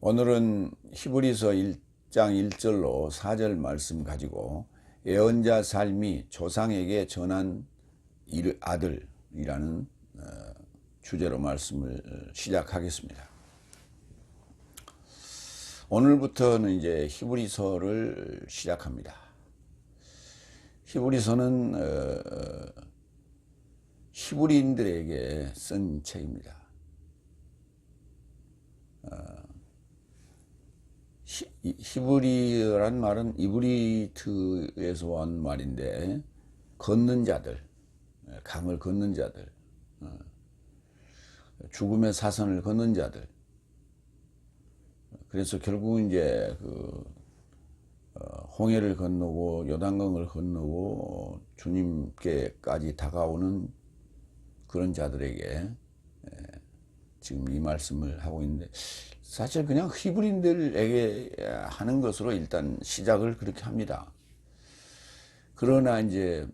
오늘은 히브리서 1장 1절로 4절 말씀 가지고 예언자 삶이 조상에게 전한 아들이라는 주제로 말씀을 시작하겠습니다. 오늘부터는 이제 히브리서를 시작합니다. 히브리서는 히브리인들에게 쓴 책입니다. 히브리란 말은 이브리트에서 온 말인데, 걷는 자들, 강을 걷는 자들, 죽음의 사선을 걷는 자들. 그래서 결국 이제 홍해를 건너고 요단강을 건너고 주님께까지 다가오는 그런 자들에게 지금 이 말씀을 하고 있는데, 사실 그냥 히브리인들에게 하는 것으로 일단 시작을 그렇게 합니다. 그러나 이제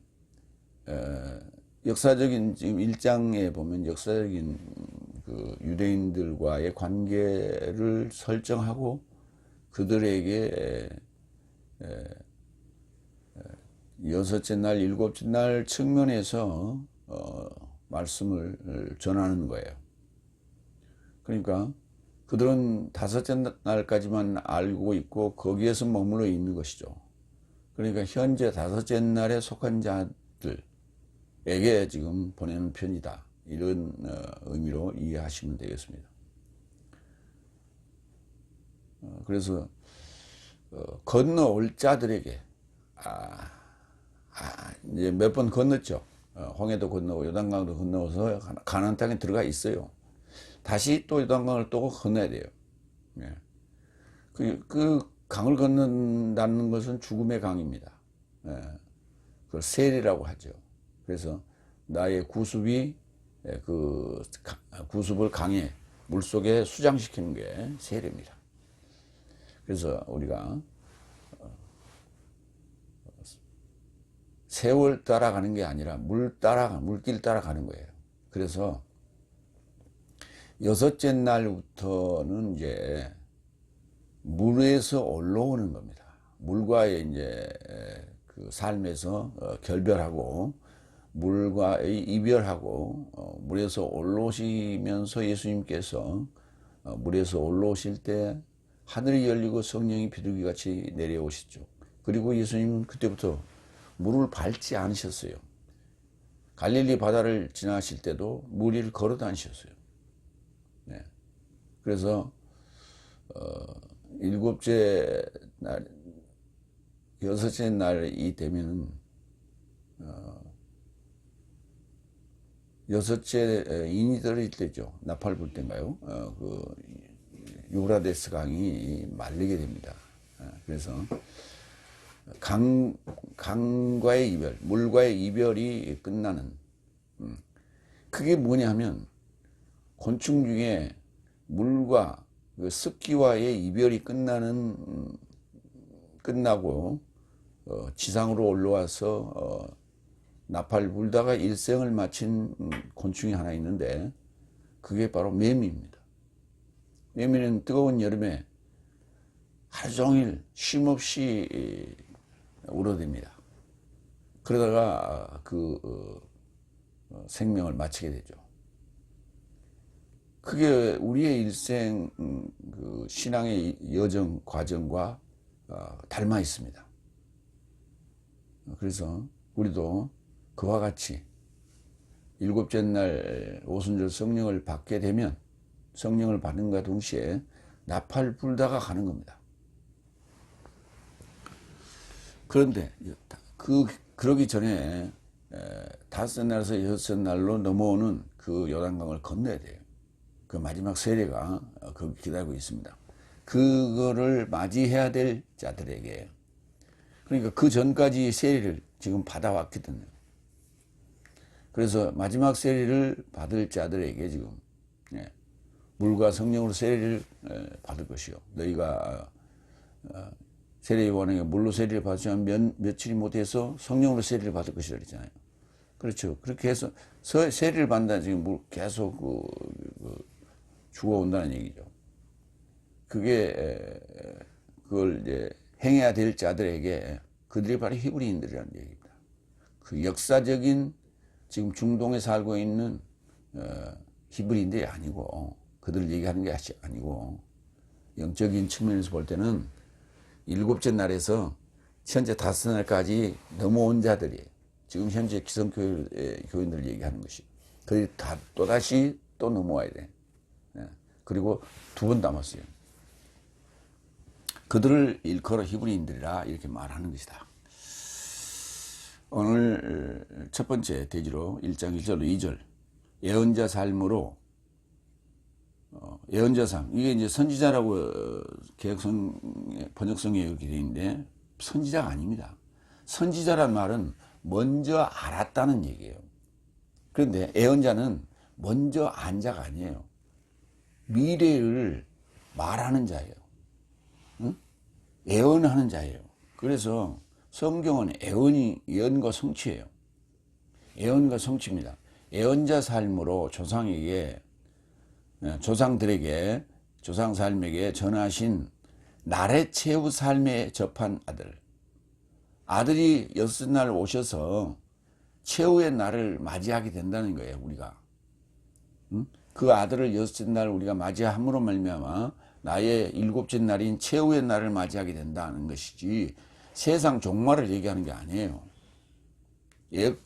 역사적인, 지금 1장에 보면 역사적인 그 유대인들과의 관계를 설정하고 그들에게 여섯째 날, 일곱째 날 측면에서 말씀을 전하는 거예요. 그러니까 그들은 다섯째 날까지만 알고 있고 거기에서 머물러 있는 것이죠. 그러니까 현재 다섯째 날에 속한 자들에게 지금 보내는 편이다, 이런 의미로 이해하시면 되겠습니다. 그래서 건너올 자들에게 이제 몇 번 건넜죠. 홍해도 건너고 요단강도 건너서 가나안 땅에 들어가 있어요. 다시 또 요단강을 또 건너야 돼요. 그 강을 건넌다는 것은 죽음의 강입니다. 그걸 세리라고 하죠. 그래서 나의 구습이 그 구습을 강에 물속에 수장시키는 게 세리입니다. 그래서 우리가 세월 따라가는 게 아니라 물길 따라가는 거예요. 그래서 여섯째 날부터는 이제 물에서 올라오는 겁니다. 물과의 이제 그 삶에서 결별하고 물과의 이별하고 물에서 올라오시면서 예수님께서 물에서 올라오실 때 하늘이 열리고 성령이 비둘기같이 내려오시죠. 그리고 예수님은 그때부터 물을 밟지 않으셨어요. 갈릴리 바다를 지나실 때도 물 위를 걸어 다니셨어요. 그래서 일곱째 날, 여섯째 날이 되면은 여섯째 인이 들일 때죠. 나팔 불 때인가요? 그 유브라데스 강이 말리게 됩니다. 그래서 강과의 이별, 물과의 이별이 끝나는, 그게 뭐냐 하면 곤충 중에 물과 그 습기와의 이별이 끝나고 지상으로 올라와서 나팔 불다가 일생을 마친 곤충이 하나 있는데, 그게 바로 매미입니다. 매미는 뜨거운 여름에 하루 종일 쉼없이 울어댑니다. 그러다가 생명을 마치게 되죠. 그게 우리의 일생 그 신앙의 여정 과정과 닮아 있습니다. 그래서 우리도 그와 같이 일곱째 날 오순절 성령을 받게 되면, 성령을 받는과 동시에 나팔 불다가 가는 겁니다. 그런데 그러기 전에 다섯째 날에서 여섯째 날로 넘어오는 그 요단강을 건너야 돼요. 그 마지막 세례가 거기 기다리고 있습니다. 그거를 맞이해야 될 자들에게, 그러니까 그 전까지 세례를 지금 받아왔거든요. 그래서 마지막 세례를 받을 자들에게 지금 물과 성령으로 세례를 받을 것이요, 너희가 세례 요한에게 물로 세례를 받으면 며칠이 못해서 성령으로 세례를 받을 것이라 그랬잖아요. 그렇죠. 그렇게 해서 세례를 받는다, 지금 계속 죽어온다는 얘기죠. 그게 그걸 이제 행해야 될 자들에게 그들이 바로 히브리인들이라는 얘기입니다. 그 역사적인 지금 중동에 살고 있는 히브리인들이 아니고 그들을 얘기하는 게 아니고 영적인 측면에서 볼 때는 일곱째 날에서 현재 다섯 날까지 넘어온 자들이 지금 현재 기성교인들 얘기하는 것이 그들이 또다시 또 넘어와야 돼. 그리고 두 번 남았어요. 그들을 일컬어 히브리인들이라 이렇게 말하는 것이다. 오늘 첫 번째 대지로 1장 1절로 2절 예언자 삶으로 예언자 삶 이게 이제 선지자라고 개혁성 번역성에 이렇게 되어 있는데 선지자가 아닙니다. 선지자란 말은 먼저 알았다는 얘기예요. 그런데 예언자는 먼저 안 자가 아니에요. 미래를 말하는 자예요. 응? 예언하는 자예요. 그래서 성경은 예언과 성취예요. 예언과 성취입니다. 예언자 삶으로 조상들에게 조상 삶에게 전하신 날의 최후 삶에 접한 아들이 여섯 날 오셔서 최후의 날을 맞이하게 된다는 거예요. 우리가 그 아들을 여섯째 날 우리가 맞이함으로 말미암아 나의 일곱째 날인 최후의 날을 맞이하게 된다는 것이지 세상 종말을 얘기하는 게 아니에요.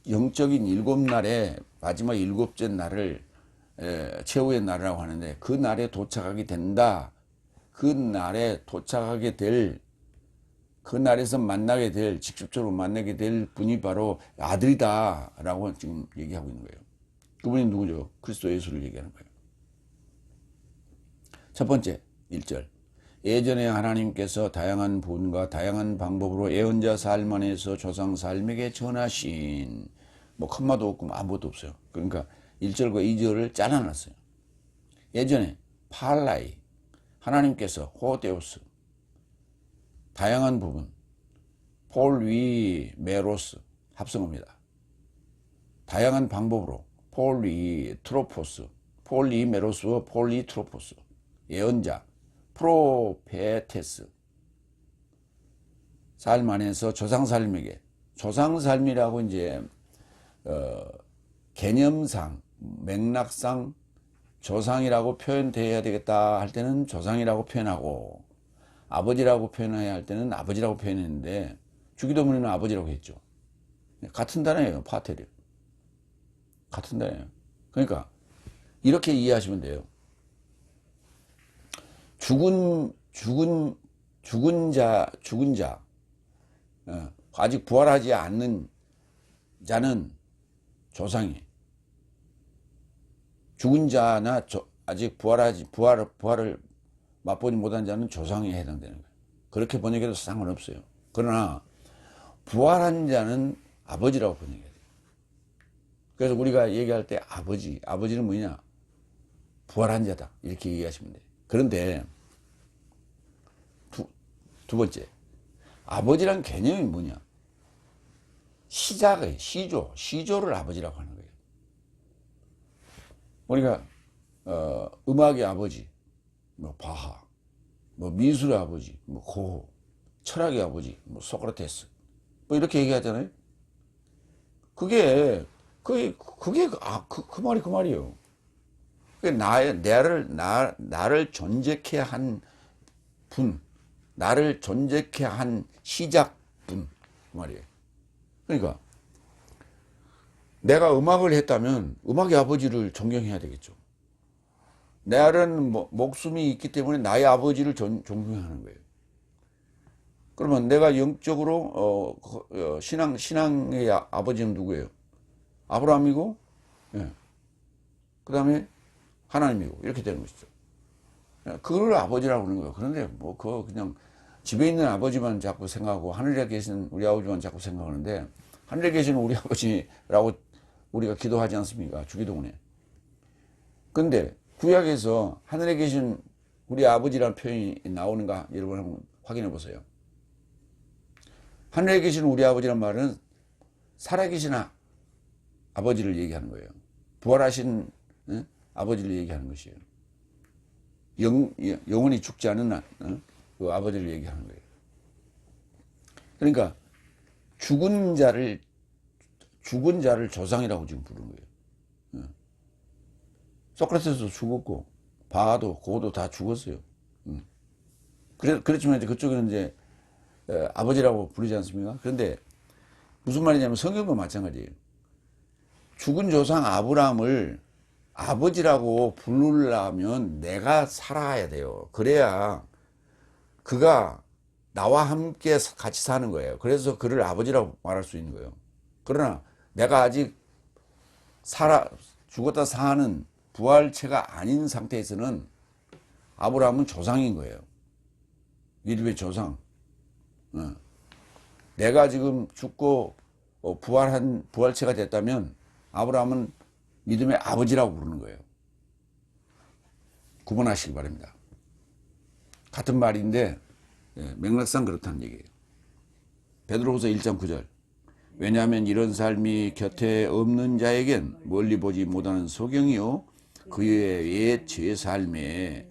영적인 일곱 날에 마지막 일곱째 날을 최후의 날이라고 하는데 그 날에 도착하게 된다. 그 날에 도착하게 될 그 날에서 만나게 될 직접적으로 만나게 될 분이 바로 아들이다 라고 지금 얘기하고 있는 거예요. 그분이 누구죠? 그리스도 예수를 얘기하는 거예요. 첫 번째 1절 예전에 하나님께서 다양한 분과 다양한 방법으로 예언자 삶 안에서 조상 삶에게 전하신 컴마도 없고 아무것도 없어요. 그러니까 1절과 2절을 잘라놨어요. 예전에 팔라이 하나님께서 호데우스 다양한 부분 폴위 메로스 합성어입니다. 다양한 방법으로 폴리 트로포스 폴리 메로스와 폴리 트로포스 예언자 프로페테스 삶 안에서 조상 삶에게 조상 삶이라고 이제 개념상 맥락상 조상이라고 표현돼야 되겠다 할 때는 조상이라고 표현하고 아버지라고 표현해야 할 때는 아버지라고 표현했는데 주기도문에는 아버지라고 했죠. 같은 단어예요. 파테르 같은 단어예요. 그러니까 이렇게 이해하시면 돼요. 죽은 자 아직 부활하지 않는 자는 조상이 죽은 자나 아직 부활을 맛보지 못한 자는 조상에 해당되는 거예요. 그렇게 번역해도 상관없어요. 그러나 부활한 자는 아버지라고 번역해야 돼요. 그래서 우리가 얘기할 때 아버지는 뭐냐? 부활한 자다 이렇게 얘기하시면 돼요. 그런데 두 번째 아버지란 개념이 뭐냐? 시작의 시조를 아버지라고 하는 거예요. 우리가 음악의 아버지 바하, 미술의 아버지 고흐, 철학의 아버지 소크라테스 이렇게 얘기하잖아요. 그게 그 말이 그 말이에요. 나를 존재케 한 분, 나를 존재케 한 시작분 그 말이에요. 그러니까 내가 음악을 했다면 음악의 아버지를 존경해야 되겠죠. 나는 목숨이 있기 때문에 나의 아버지를 존경하는 거예요. 그러면 내가 영적으로 신앙의 아버지는 누구예요? 아브라함이고, 그 다음에 하나님이고 이렇게 되는 것이죠. 그걸 아버지라고 그러는 거예요. 그런데 그거 그냥 집에 있는 아버지만 자꾸 생각하고 하늘에 계신 우리 아버지만 자꾸 생각하는데 하늘에 계신 우리 아버지라고 우리가 기도하지 않습니까? 주기도문에. 근데 구약에서 하늘에 계신 우리 아버지라는 표현이 나오는가 여러분 한번 확인해 보세요. 하늘에 계신 우리 아버지란 말은 살아계신 아버지를 얘기하는 거예요. 부활하신 아버지를 얘기하는 것이에요. 영원히 죽지 않은 그 아버지를 얘기하는 거예요. 그러니까 죽은 자를 조상이라고 지금 부르는 거예요. 소크라테스도 죽었고 바하도 고도 다 죽었어요. 그렇지만 이제 그쪽에는 이제 아버지라고 부르지 않습니까? 그런데 무슨 말이냐면 성경도 마찬가지예요. 죽은 조상 아브라함을 아버지라고 부르려면 내가 살아야 돼요. 그래야 그가 나와 함께 같이 사는 거예요. 그래서 그를 아버지라고 말할 수 있는 거예요. 그러나 내가 아직 죽었다 사는 부활체가 아닌 상태에서는 아브라함은 조상인 거예요. 믿음의 조상. 내가 지금 죽고 부활체가 됐다면 아브라함은 믿음의 아버지라고 부르는 거예요. 구분하시기 바랍니다. 같은 말인데 맥락상 그렇다는 얘기예요. 베드로후서 1장 9절. 왜냐하면 이런 삶이 곁에 없는 자에겐 멀리 보지 못하는 소경이요 그의 옛 죄 삶에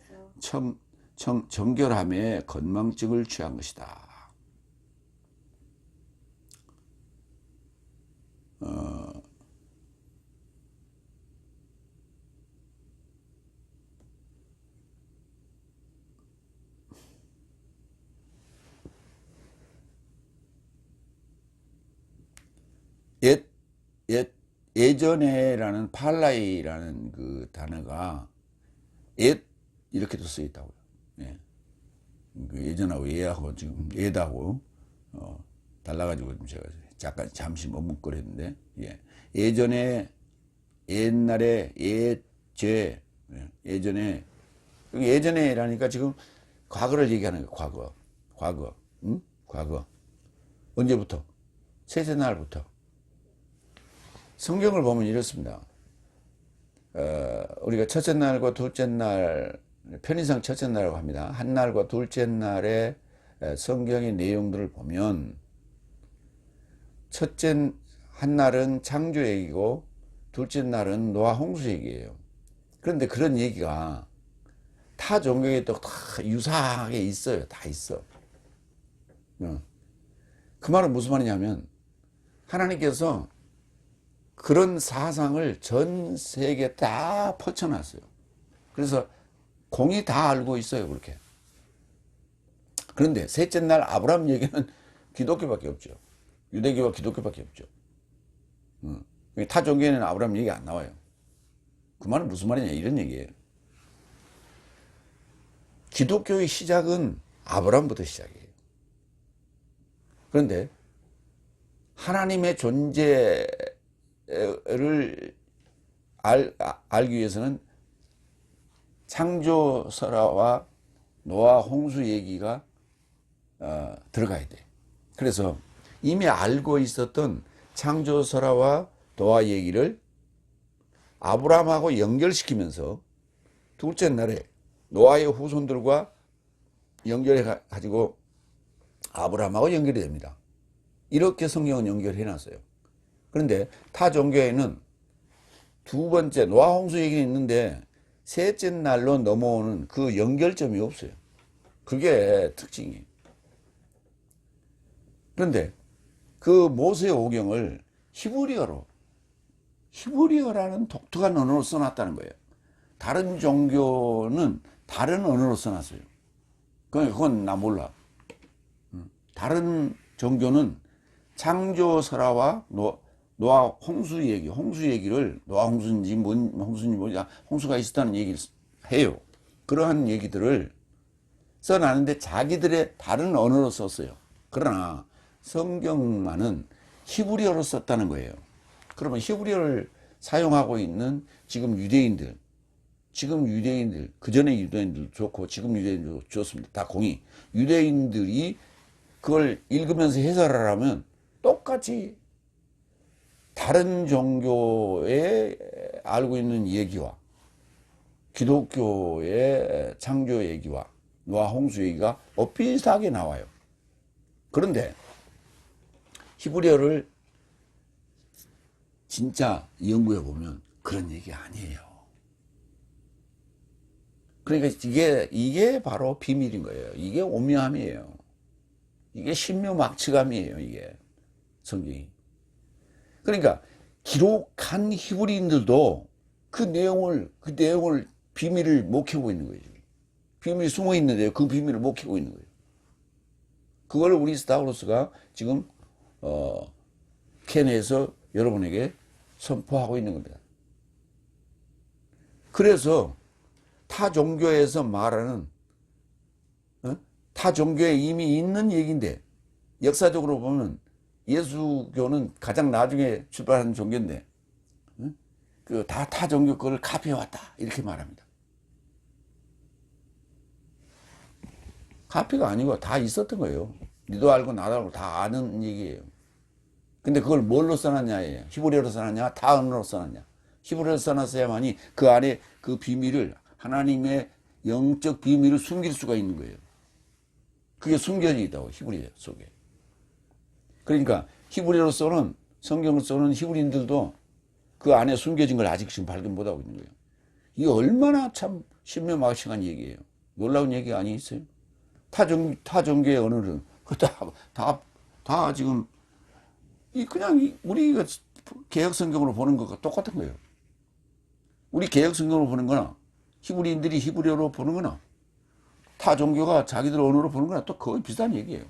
정결함에 건망증을 취한 것이다. 예전에라는 팔라이라는 그 단어가 옛 이렇게도 쓰여 있다고요. 예. 그 예전하고 예하고 지금 예다고 달라가지고 제가 잠깐 잠시 머뭇거렸는데 예전에 옛날에 옛죄 예전에라니까 지금 과거를 얘기하는 거예요. 과거 과거 언제부터? 셋째 날부터. 성경을 보면 이렇습니다. 우리가 첫째 날과 둘째 날, 편의상 첫째 날이라고 합니다. 한 날과 둘째 날의 성경의 내용들을 보면 한 날은 창조 얘기고 둘째 날은 노아 홍수 얘기예요. 그런데 그런 얘기가 타 종교에 또 다 유사하게 있어요. 다 있어. 그 말은 무슨 말이냐면 하나님께서 그런 사상을 전 세계에 다 퍼쳐놨어요. 그래서 공이 다 알고 있어요. 그렇게. 그런데 셋째 날 아브라함 얘기는 기독교밖에 없죠. 유대교와 기독교밖에 없죠. 타 종교에는 아브라함 얘기 안 나와요. 그 말은 무슨 말이냐 이런 얘기예요. 기독교의 시작은 아브라함부터 시작이에요. 그런데 하나님의 존재를 알기 위해서는 창조설화와 노아 홍수 얘기가 들어가야 돼. 그래서 이미 알고 있었던 창조설화와 노아 얘기를 아브라함하고 연결시키면서 둘째 날에 노아의 후손들과 연결해 가지고 아브라함하고 연결이 됩니다. 이렇게 성경은 연결해 놨어요. 그런데 타 종교에는 두 번째 노아 홍수 얘기는 있는데 셋째 날로 넘어오는 그 연결점이 없어요. 그게 특징이에요. 그런데 그 모세 오경을 히브리어라는 독특한 언어로 써놨다는 거예요. 다른 종교는 다른 언어로 써놨어요. 그건 나 몰라. 다른 종교는 창조설화와 노아 홍수 얘기를 노아 홍수인지 뭔 홍수인지 뭐냐 홍수가 있었다는 얘기를 해요. 그러한 얘기들을 써놨는데 자기들의 다른 언어로 썼어요. 그러나 성경만은 히브리어로 썼다는 거예요. 그러면 히브리어를 사용하고 있는 지금 유대인들 그 전에 유대인들도 좋고 지금 유대인들도 좋습니다. 다 공이 유대인들이 그걸 읽으면서 해설하려면 똑같이 다른 종교에 알고 있는 얘기와 기독교의 창조 얘기와 노아 홍수 얘기가 비슷하게 나와요. 그런데 히브리어를 진짜 연구해 보면 그런 얘기 아니에요. 그러니까 이게 바로 비밀인 거예요. 이게 오묘함이에요. 이게 신묘막측함이에요. 이게 성경이. 그러니까 기록한 히브리인들도 그 내용을 비밀을 못 캐고 있는 거예요. 비밀이 숨어 있는데 그 비밀을 못 캐고 있는 거예요. 그걸 우리 스타우로스가 지금 캐내서 여러분에게 선포하고 있는 겁니다. 그래서 타 종교에서 말하는 타 종교에 이미 있는 얘기인데, 역사적으로 보면 예수교는 가장 나중에 출발한 종교인데 그 타 종교 거를 카피해왔다 이렇게 말합니다. 카피가 아니고 다 있었던 거예요. 니도 알고 나도 알고 다 아는 얘기예요. 근데 그걸 뭘로 써놨냐예요. 히브리어로 써놨냐, 타 언어로 써놨냐. 히브리어로 써놨어야만이 그 안에 그 비밀을, 하나님의 영적 비밀을 숨길 수가 있는 거예요. 그게 숨겨져 있다고, 히브리어 속에. 그러니까 히브리어로 써는, 성경을 써는 히브리인들도 그 안에 숨겨진 걸 아직 지금 발견 못하고 있는 거예요. 이게 얼마나 참 신묘막측한 얘기예요. 놀라운 얘기 아니겠어요? 타 종교의 언어는 다 지금 그냥 우리가 개혁 성경으로 보는 것과 똑같은 거예요. 우리 개혁 성경으로 보는 거나 히브리인들이 히브리어로 보는 거나 타 종교가 자기들 언어로 보는 거나 또 거의 비슷한 얘기예요.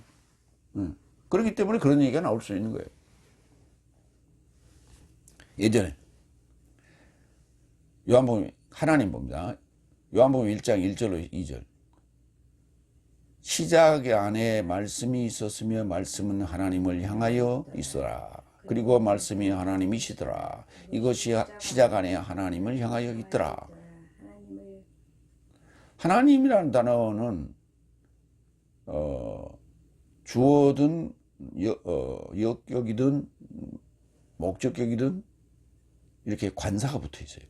그렇기 때문에 그런 얘기가 나올 수 있는 거예요. 예전에 요한복음, 하나님 봅니다. 요한복음 1장 1절로 2절. 시작 안에 말씀이 있었으며 말씀은 하나님을 향하여 있어라. 그리고 말씀이 하나님이시더라. 이것이 시작 안에 하나님을 향하여 있더라. 하나님이라는 단어는 주어든 역격이든 목적격이든 이렇게 관사가 붙어 있어요.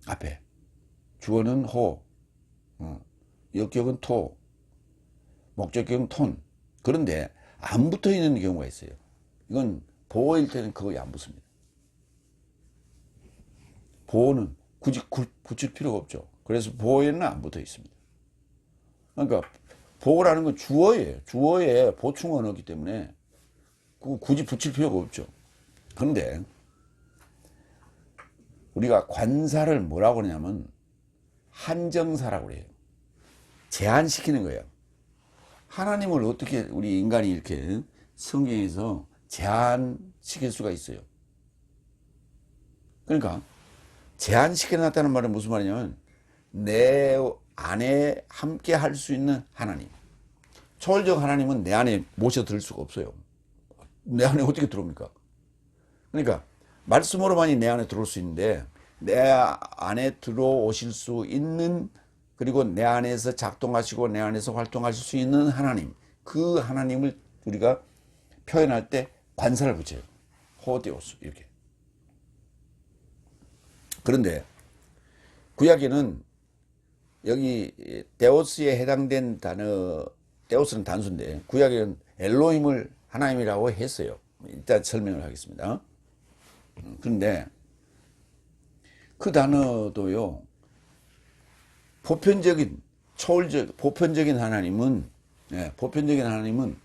앞에 주어는 호, 역격은 토, 목적격은 톤. 그런데 안 붙어 있는 경우가 있어요. 이건 보어일 때는 거의 안 붙습니다. 보어는 굳이 붙일 필요가 없죠. 그래서 보어에는 안 붙어 있습니다. 그러니까 보어라는 건 주어예요. 주어에 보충 언어이기 때문에 굳이 붙일 필요가 없죠. 그런데 우리가 관사를 뭐라고 그러냐면 한정사라고 그래요. 제한시키는 거예요. 하나님을 어떻게 우리 인간이 이렇게 성경에서 제한시킬 수가 있어요. 그러니까 제한시켜놨다는 말은 무슨 말이냐면 내 안에 함께 할 수 있는 하나님. 초월적 하나님은 내 안에 모셔들 수가 없어요. 내 안에 어떻게 들어옵니까? 그러니까 말씀으로만이 내 안에 들어올 수 있는데 내 안에 들어오실 수 있는, 그리고 내 안에서 작동하시고 내 안에서 활동하실 수 있는 하나님, 그 하나님을 우리가 표현할 때 관사를 붙여요. 호데오스 이렇게. 그런데 구약에는 여기 데오스에 해당된 단어, 데오스는 단수인데 구약에는 엘로힘을 하나님이라고 했어요. 일단 설명을 하겠습니다. 그런데 그 단어도요, 보편적인 보편적인 하나님은, 보편적인 하나님은,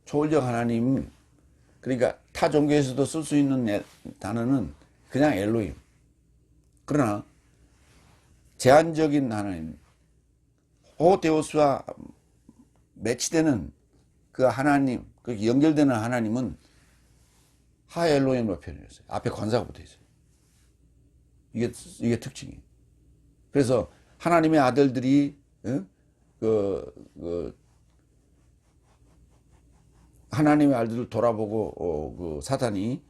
초월적 하나님, 그러니까 타 종교에서도 쓸 수 있는 단어는 그냥 엘로힘. 그러나 제한적인 하나님, 호데오스와 매치되는 그 하나님, 그 연결되는 하나님은 하엘로힘으로 표현했어요. 앞에 관사가 붙어 있어요. 이게 특징이에요. 그래서 하나님의 아들들이 하나님의 아들들 돌아보고 그 사탄이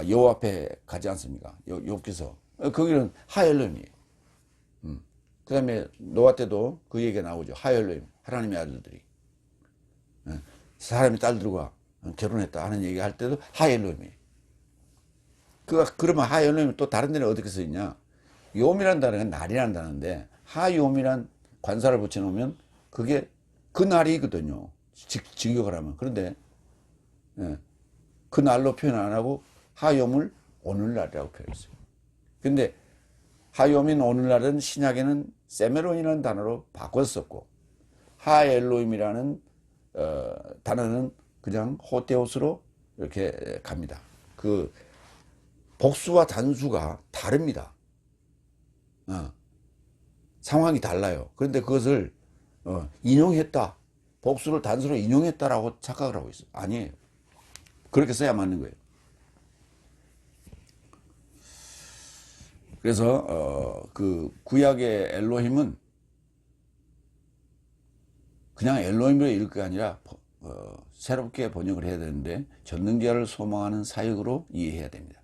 여호와 앞에 가지 않습니까? 욥기서 거기는 하엘로힘이에요. 그 다음에 노아 때도 그 얘기가 나오죠. 하엘로힘, 하나님의 아들들이 사람의 딸들과 결혼했다 하는 얘기 할 때도 하엘로힘이에요. 그러면 하엘로힘이 또 다른 데는 어떻게 쓰이냐? 욤이라는 단어가 날이라는 단어인데 하욤이란 관사를 붙여놓으면 그게 그 날이거든요. 직역을 하면. 그런데 그 날로 표현 안 하고 하욤을 오늘날이라고 표현했어요. 근데 하요민 오늘날은 신약에는 세메론이라는 단어로 바꿨었고 하엘로임이라는 단어는 그냥 호테오스로 이렇게 갑니다. 그 복수와 단수가 다릅니다. 상황이 달라요. 그런데 그것을 인용했다. 복수를 단수로 인용했다라고 착각을 하고 있어요. 아니에요. 그렇게 써야 맞는 거예요. 그래서 그 구약의 엘로힘은 그냥 엘로힘으로 읽을 게 아니라 새롭게 번역을 해야 되는데 전능자를 소망하는 사역으로 이해해야 됩니다.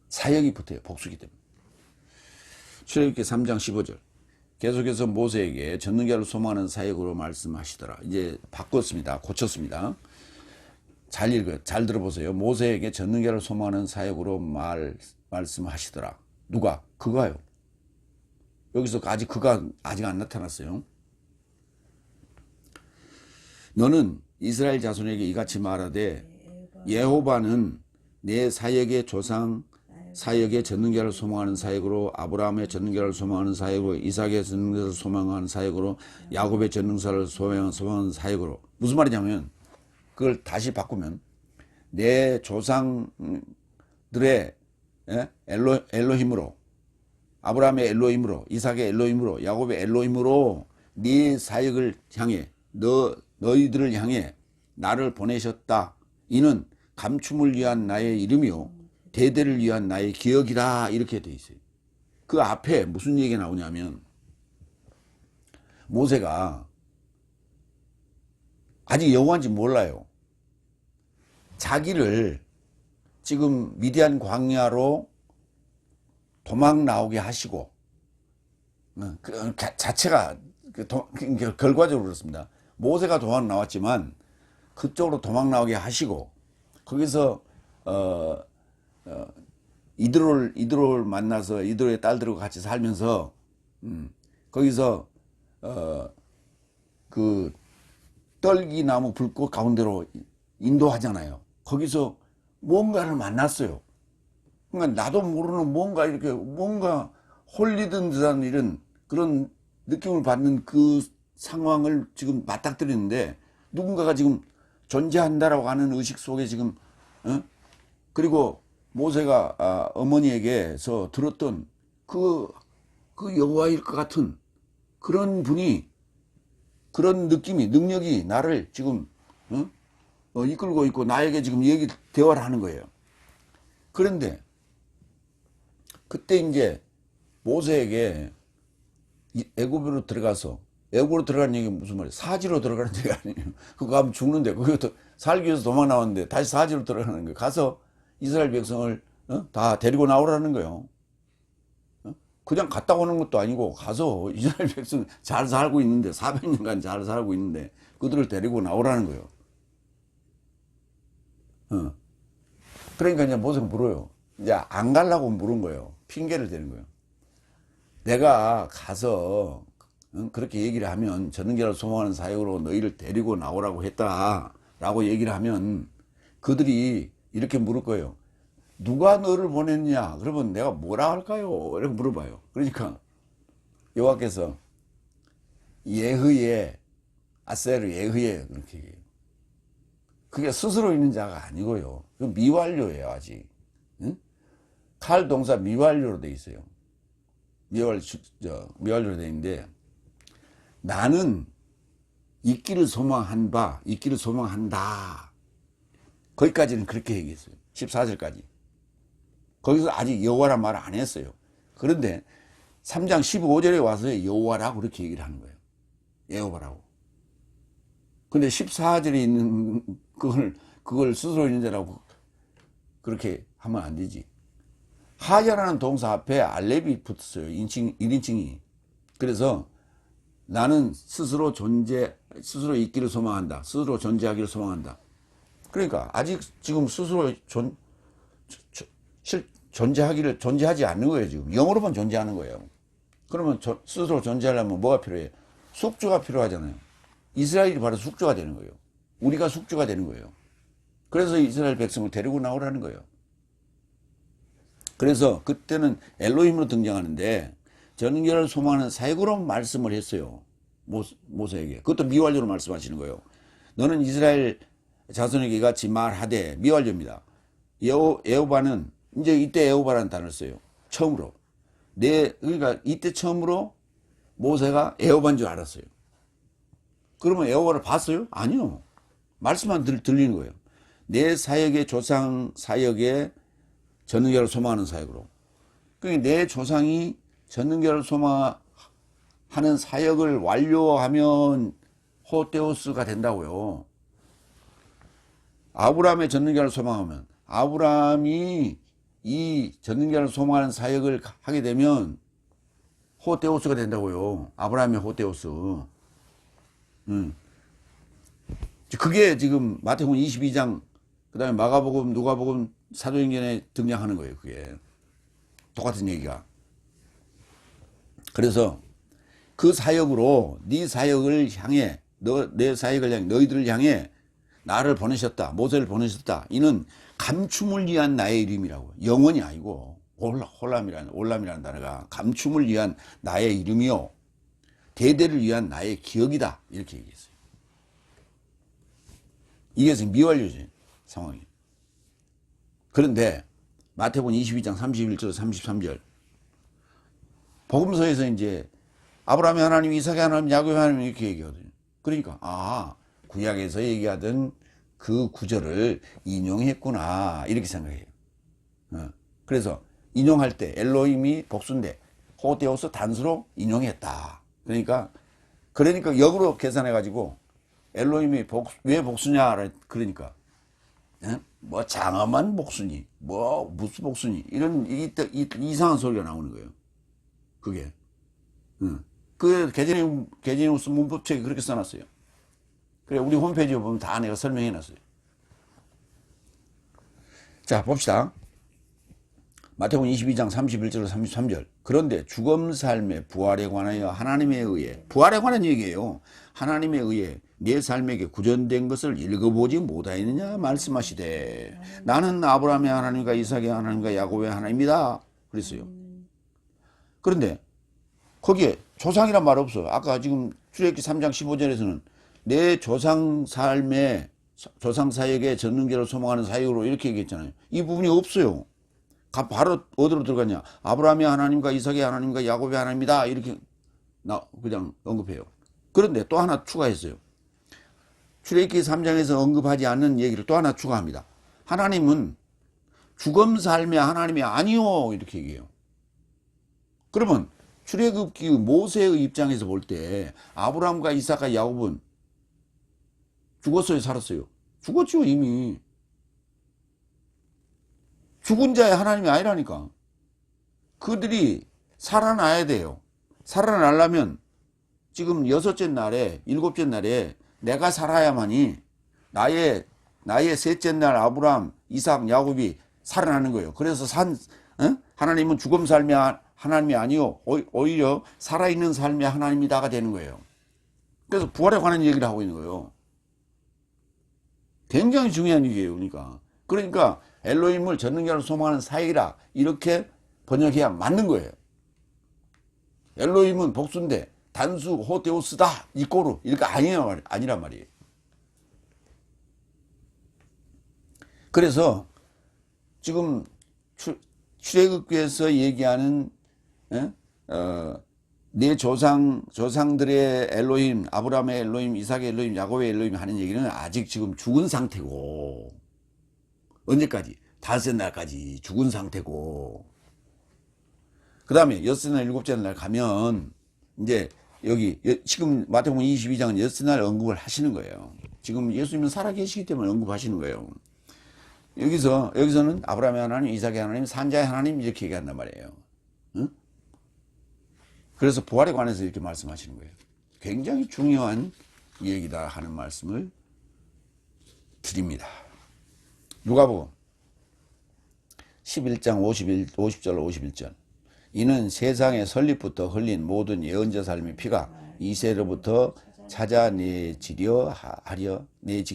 사역이 붙어요. 복수기 때문에. 출애굽기 3장 15절. 계속해서 모세에게 전능자를 소망하는 사역으로 말씀하시더라. 이제 바꿨습니다. 고쳤습니다. 잘 읽어요. 잘 들어보세요. 모세에게 전능자를 소망하는 사역으로 말씀하시더라. 누가? 그가요. 여기서 아직 그가 아직 안 나타났어요. 너는 이스라엘 자손에게 이같이 말하되 여호와는 내 사역의 조상 사역의 전능자를 소망하는 사역으로 아브라함의 전능자를 소망하는 사역으로 이삭의 전능자를 소망하는 사역으로 야곱의 전능자를 소망하는 사역으로 무슨 말이냐면 그걸 다시 바꾸면 내 조상들의 엘로힘으로 아브라함의 엘로힘으로 이삭의 엘로힘으로 야곱의 엘로힘으로 네 사역을 향해 너희들을 향해 나를 보내셨다. 이는 감춤을 위한 나의 이름이요 대대를 위한 나의 기억이다. 이렇게 돼 있어요. 그 앞에 무슨 얘기가 나오냐면 모세가 아직 여호와인지 몰라요. 자기를 지금 미디안 광야로 도망 나오게 하시고 그 자체가 결과적으로 그렇습니다. 모세가 도망 나왔지만 그쪽으로 도망 나오게 하시고 거기서 이드로를 만나서 이드로의 딸들과 같이 살면서 거기서 그 떨기나무 불꽃 가운데로 인도하잖아요. 거기서 뭔가를 만났어요. 그러니까 나도 모르는 뭔가 이렇게 뭔가 홀리든 듯한 이런 그런 느낌을 받는 그 상황을 지금 맞닥뜨리는데 누군가가 지금 존재한다라고 하는 의식 속에 지금 그리고 모세가 어머니에게서 들었던 그 여호와일 것 같은 그런 분이 그런 느낌이 능력이 나를 지금 이끌고 있고 나에게 지금 대화를 하는 거예요. 그런데 그때 이제 모세에게 애굽으로 들어가서 애굽으로 들어가는 얘기가 무슨 말이에요? 사지로 들어가는 얘기 아니에요. 그거 가면 죽는데 거기서 살기 위해서 도망 나왔는데 다시 사지로 들어가는 거예요. 가서 이스라엘 백성을 다 데리고 나오라는 거예요. 그냥 갔다 오는 것도 아니고 가서 이스라엘 백성 잘 살고 있는데 400년간 잘 살고 있는데 그들을 데리고 나오라는 거예요. 그러니까 이제 모세가 물어요. 이제 안 가려고 물은 거예요. 핑계를 대는 거예요. 내가 가서 그렇게 얘기를 하면 전능자를 소망하는 사역으로 너희를 데리고 나오라고 했다라고 얘기를 하면 그들이 이렇게 물을 거예요. 누가 너를 보냈냐? 그러면 내가 뭐라 할까요? 이렇게 물어봐요. 그러니까 여호와께서 예흐예 아세르 예흐예 그렇게 얘기해요. 그게 스스로 있는 자가 아니고요. 그 미완료예요 아직. 응? 칼 동사 미완료로 돼 있어요. 미완료로 돼 있는데 나는 있기를 소망한다. 거기까지는 그렇게 얘기했어요. 14절까지. 거기서 아직 여호와란 말을 안 했어요. 그런데 3장 15절에 와서 여호와라고 그렇게 얘기를 하는 거예요. 여호와라고. 근데 14절에 있는 그걸 스스로 있는 자라고 그렇게 하면 안 되지. 하야라는 동사 앞에 알렙이 붙었어요. 1인칭이. 그래서 나는 스스로 있기를 소망한다. 스스로 존재하기를 소망한다. 그러니까 아직 지금 스스로 존재하지 않는 거예요. 지금 영어로만 존재하는 거예요. 그러면 스스로 존재하려면 뭐가 필요해요? 숙주가 필요하잖아요. 이스라엘이 바로 숙주가 되는 거예요. 우리가 숙주가 되는 거예요. 그래서 이스라엘 백성을 데리고 나오라는 거예요. 그래서 그때는 엘로힘으로 등장하는데 전결을 소망하는 사역으로 말씀을 했어요. 모세에게. 그것도 미완료로 말씀하시는 거예요. 너는 이스라엘 자손에게 같이 말하되, 미완료입니다. 에호바는 이제 이때 에호바라는 단어를 써요. 처음으로. 그러니까 이때 처음으로 모세가 에호바인 줄 알았어요. 그러면 에호바를 봤어요? 아니요. 말씀만 들리는 거예요. 내 사역의 조상 사역에 전능결을 소망하는 사역으로. 그러니까 내 조상이 전능결을 소망하는 사역을 완료하면 호테오스가 된다고요. 아브라함의 전능결을 소망하면, 아브라함이 이 전능결을 소망하는 사역을 하게 되면 호테오스가 된다고요. 아브라함의 호테오스. 그게 지금 마태복음 22장, 그 다음에 마가복음, 누가복음, 사도행전에 등장하는 거예요. 그게 똑같은 얘기가. 그래서 그 사역으로 네 사역을 향해, 내 사역을 향해, 너희들을 향해 나를 보내셨다, 모세를 보내셨다. 이는 감춤을 위한 나의 이름이라고. 영원이 아니고 올람이라는 단어가 감춤을 위한 나의 이름이요, 대대를 위한 나의 기억이다, 이렇게 얘기했어요. 이게 지금 미완료지, 상황이. 그런데 마태복음 22장 31절 33절 복음서에서 이제 아브라함의 하나님, 이삭의 하나님, 야곱의 하나님 이렇게 얘기하거든요. 그러니까 구약에서 얘기하던 그 구절을 인용했구나, 이렇게 생각해요. 그래서 인용할 때 엘로힘이 복수인데 호데오스 단수로 인용했다. 그러니까 역으로 계산해 가지고 엘로힘이 왜 복수냐, 그러니까 뭐 장엄한 복수니, 뭐 무슨 복수니, 이런 이상한 소리가 나오는 거예요. 그게 그 게제니우스 문법책에 그렇게 써놨어요. 그래, 우리 홈페이지에 보면 다 내가 설명해 놨어요. 자, 봅시다. 마태복음 22장 31절로 33절. 그런데 죽음 삶의 부활에 관하여 하나님에 의해, 부활에 관한 얘기예요. 하나님에 의해 내 삶에게 구전된 것을 읽어보지 못하였느냐 말씀하시되, 나는 아브라함의 하나님과 이삭의 하나님과 야곱의 하나님이다 그랬어요. 그런데 거기에 조상이란 말 없어. 아까 지금 출애굽기 3장 15절에서는 내 조상 삶의, 조상 사역에 전능계를 소망하는 사역으로 이렇게 얘기했잖아요. 이 부분이 없어요. 바로 어디로 들어갔냐? 아브라함의 하나님과 이삭의 하나님과 야곱의 하나님이다, 이렇게 그냥 언급해요. 그런데 또 하나 추가했어요. 출애굽기 3장에서 언급하지 않는 얘기를 또 하나 추가합니다. 하나님은 죽음 삶의 하나님이 아니요, 이렇게 얘기해요. 그러면 출애굽기 모세의 입장에서 볼 때 아브라함과 이삭과 야곱은 죽었어요, 살았어요? 죽었죠, 이미. 죽은 자의 하나님이 아니라니까. 그들이 살아나야 돼요. 살아나려면 지금 여섯째 날에, 일곱째 날에 내가 살아야만이 나의 셋째 날 아브라함, 이삭, 야곱이 살아나는 거예요. 그래서 하나님은 죽음 삶의 하나님이 아니요, 오히려 살아있는 삶의 하나님이다가 되는 거예요. 그래서 부활에 관한 얘기를 하고 있는 거예요. 굉장히 중요한 얘기예요. 그러니까 엘로힘을 전능자로 소망하는 사이라, 이렇게 번역해야 맞는 거예요. 엘로힘은 복수인데 단수 호테오스다, 이꼬르, 이렇게 아니란 말이에요. 그래서 지금 출애굽기에서 얘기하는 내 조상들의 엘로힘, 아브라함의 엘로힘, 이삭의 엘로힘, 야곱의 엘로힘 하는 얘기는 아직 지금 죽은 상태고, 언제까지? 다섯째 날까지 죽은 상태고, 그 다음에 여섯째 날, 일곱째 날 가면 이제 여기 지금 마태복음 22장은 여섯째 날 언급을 하시는 거예요. 지금 예수님은 살아계시기 때문에 언급하시는 거예요. 여기서는 아브라함의 하나님, 이삭의 하나님, 산자의 하나님, 이렇게 얘기한단 말이에요. 응? 그래서 부활에 관해서 이렇게 말씀하시는 거예요. 굉장히 중요한 얘기다 하는 말씀을 드립니다. 누가복음 11장 50절 51절. 이는 세상의 설립부터 흘린 모든 예언자 삶의 피가 이새로부터 찾아내지게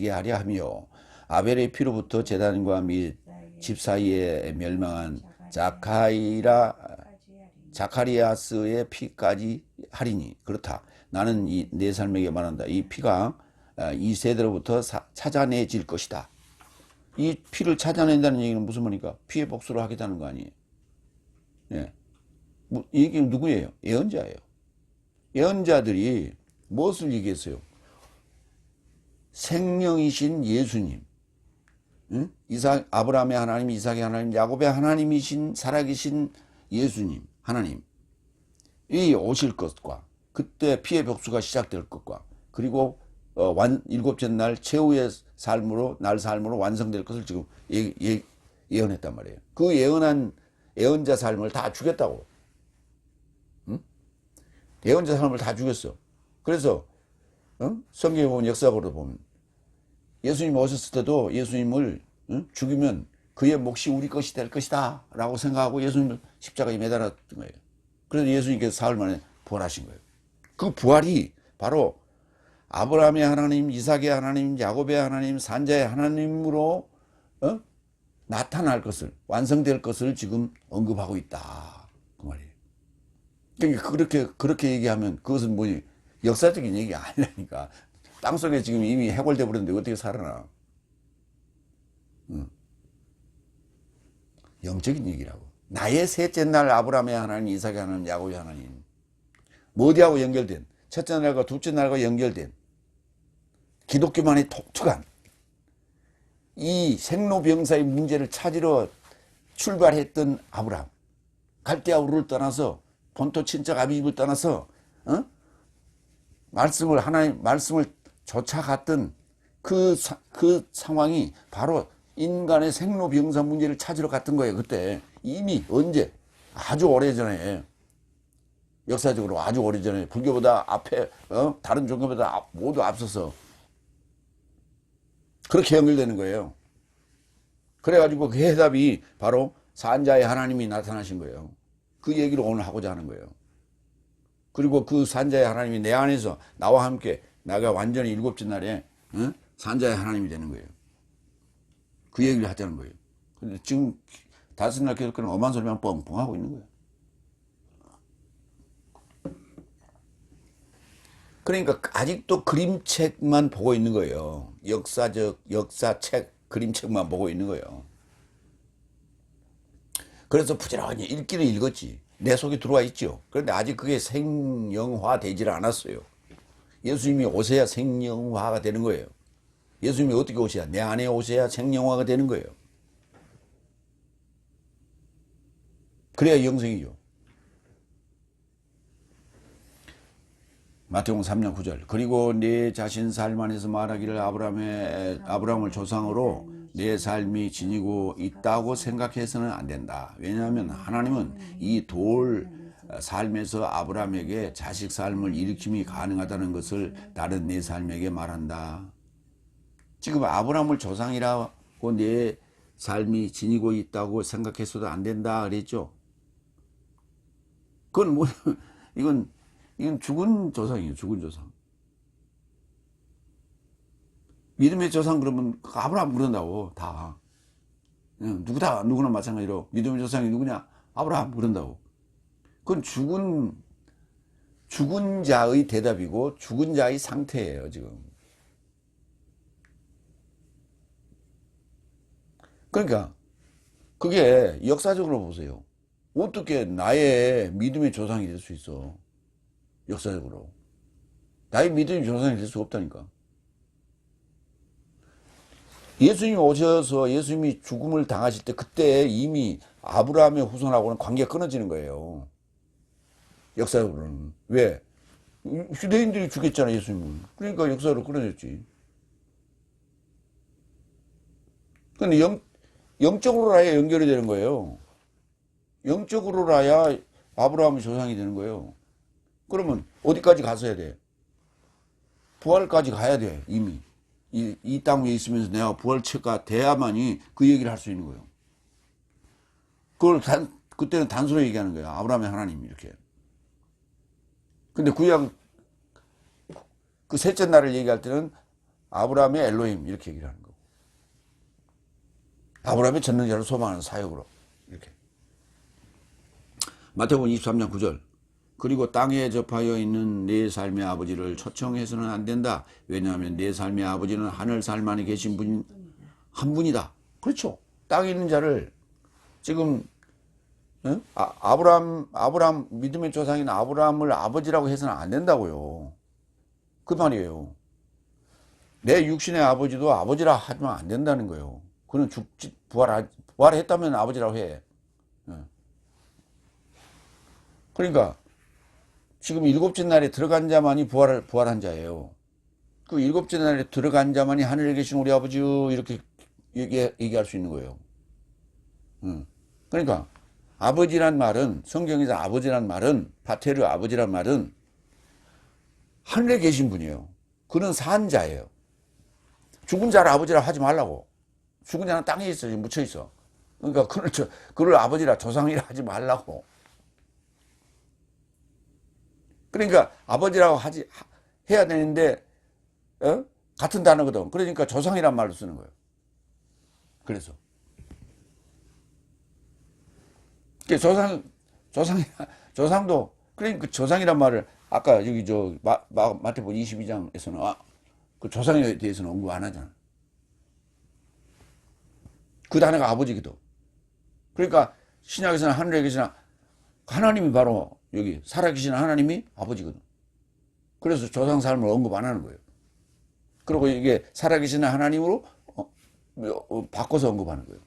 하려 하며, 아벨의 피로부터 제단과 및 집 사이에 멸망한 자카리아스의 피까지 하리니. 그렇다. 나는 이 내 삶에게 말한다. 이 피가 이 세대로부터 찾아내질 것이다. 이 피를 찾아낸다는 얘기는 무슨 말입니까? 피의 복수를 하겠다는 거 아니에요. 예. 이 얘기는 누구예요? 예언자예요. 예언자들이 무엇을 얘기했어요? 생명이신 예수님, 응? 아브라함의 하나님, 이삭의 하나님, 야곱의 하나님이신 살아계신 예수님, 하나님, 이 오실 것과 그때 피의 복수가 시작될 것과 그리고 일곱째 날 최후의 삶으로 완성될 것을 지금 예언했단 말이에요. 그 예언한 예언자 삶을 다 죽였다고. 응? 예언자 삶을 다 죽였어. 그래서 성경에 보면 역사적으로 보면 예수님 오셨을 때도 예수님을 죽이면 그의 몫이 우리 것이 될 것이다 라고 생각하고 예수님을 십자가에 매달았던 거예요. 그래서 예수님께서 사흘 만에 부활하신 거예요. 그 부활이 바로 아브라함의 하나님, 이삭의 하나님, 야곱의 하나님, 산자의 하나님으로 나타날 것을, 완성될 것을 지금 언급하고 있다. 그 말이에요. 그러니까 그렇게 얘기하면 그것은 뭐니? 역사적인 얘기 아니라니까. 땅속에 지금 이미 해골돼 버렸는데 어떻게 살아나? 영적인 얘기라고. 나의 셋째 날 아브라함의 하나님, 이삭의 하나님, 야곱의 하나님. 뭐 어디하고 연결된? 첫째 날과 둘째 날과 연결된 기독교만의 독특한 이 생로병사의 문제를 찾으러 출발했던 아브라함. 갈대아 우르를 떠나서 본토 친척 아비집을 떠나서 하나님 말씀을 쫓아갔던 그 상황이 바로 인간의 생로병사 문제를 찾으러 갔던 거예요. 그때 이미 언제 아주 오래전에 역사적으로 아주 오래전에 불교보다 앞에 다른 종교보다 모두 앞서서 그렇게 연결되는 거예요. 그래가지고 그 해답이 바로 산자의 하나님이 나타나신 거예요. 그 얘기를 오늘 하고자 하는 거예요. 그리고 그 산자의 하나님이 내 안에서 나와 함께 나가 완전히 일곱째 날에 산자의 하나님이 되는 거예요. 그 얘기를 하자는 거예요. 근데 지금 다섯 날 계속 그런 엄한 소리만 뻥뻥 하고 있는 거예요. 그러니까 아직도 그림책만 보고 있는 거예요. 역사책, 그림책만 보고 있는 거예요. 그래서 부지런히 읽기는 읽었지. 내 속에 들어와 있죠. 그런데 아직 그게 생영화 되질 않았어요. 예수님이 오셔야 생영화가 되는 거예요. 예수님이 어떻게 오셔야? 내 안에 오셔야 생영화가 되는 거예요. 그래야 영생이죠. 마태복음 3장 9절. 그리고 내 자신 삶 안에서 말하기를 아브라함을 조상으로 내 삶이 지니고 있다고 생각해서는 안 된다. 왜냐하면 하나님은 이 돌 삶에서 아브라함에게 자식 삶을 일으킴이 가능하다는 것을 다른 내 삶에게 말한다. 지금 아브라함을 조상이라고 내 삶이 지니고 있다고 생각해서도 안 된다 그랬죠. 그건 뭐 이건 죽은 조상이에요. 죽은 조상. 믿음의 조상 그러면 아브라함 그런다고 다. 누구나 마찬가지로 믿음의 조상이 누구냐? 아브라함 그런다고. 그건 죽은 자의 대답이고 죽은 자의 상태예요. 지금. 그러니까 그게 역사적으로 보세요. 어떻게 나의 믿음의 조상이 될 수 있어? 역사적으로. 나의 믿음의 조상이 될 수 없다니까. 예수님이 오셔서 예수님이 죽음을 당하실 때 그때 이미 아브라함의 후손하고는 관계가 끊어지는 거예요. 역사적으로는. 왜? 유대인들이 죽였잖아, 예수님을. 그러니까 역사로 끊어졌지. 근데 영적으로라야 연결이 되는 거예요. 영적으로라야 아브라함의 조상이 되는 거예요. 그러면 어디까지 갔어야 돼? 부활까지 가야 돼, 이미. 이 땅 위에 있으면서 내가 부활체가 돼야만이 그 얘기를 할 수 있는 거예요. 그걸 그때는 단순히 얘기하는 거예요. 아브라함의 하나님, 이렇게. 근데 구약, 그 셋째 날을 얘기할 때는 아브라함의 엘로힘, 이렇게 얘기를 하는 거고. 아브라함의 전능자를 소망하는 사역으로, 이렇게. 마태복음 23장 9절. 그리고 땅에 접하여 있는 내 삶의 아버지를 초청해서는 안 된다. 왜냐하면 내 삶의 아버지는 하늘 살 안에 계신 분 한 분이다. 그렇죠. 땅에 있는 자를 지금 아브라함 믿음의 조상인 아브라함을 아버지라고 해서는 안 된다고요. 그 말이에요. 내 육신의 아버지도 아버지라 하면 안 된다는 거예요. 그는 죽지 부활했다면 아버지라고 해. 그러니까 지금 일곱째 날에 들어간 자만이 부활한 자예요. 그 일곱째 날에 들어간 자만이 하늘에 계신 우리 아버지 이렇게 얘기할 수 있는 거예요. 그러니까 아버지란 말은, 성경에서 아버지란 말은, 파테르 아버지란 말은 하늘에 계신 분이에요. 그는 산 자예요. 죽은 자를 아버지라 하지 말라고. 죽은 자는 땅에 있어, 묻혀 있어. 그러니까 그를 아버지라, 조상이라 하지 말라고. 그러니까 아버지라고 해야 되는데 같은 단어거든. 그러니까 조상이란 말로 쓰는 거예요. 그래서 조상도, 그러니까 그 조상이란 말을 아까 여기 마태복음 22장에서는 그 조상에 대해서는 언급 안 하잖아. 그 단어가 아버지기도. 그러니까 신약에서는 하늘에 계신 하나님이 바로 여기 살아계신 하나님이 아버지거든. 그래서 조상 삶을 언급 안 하는 거예요. 그리고 이게 살아계신 하나님으로 바꿔서 언급하는 거예요.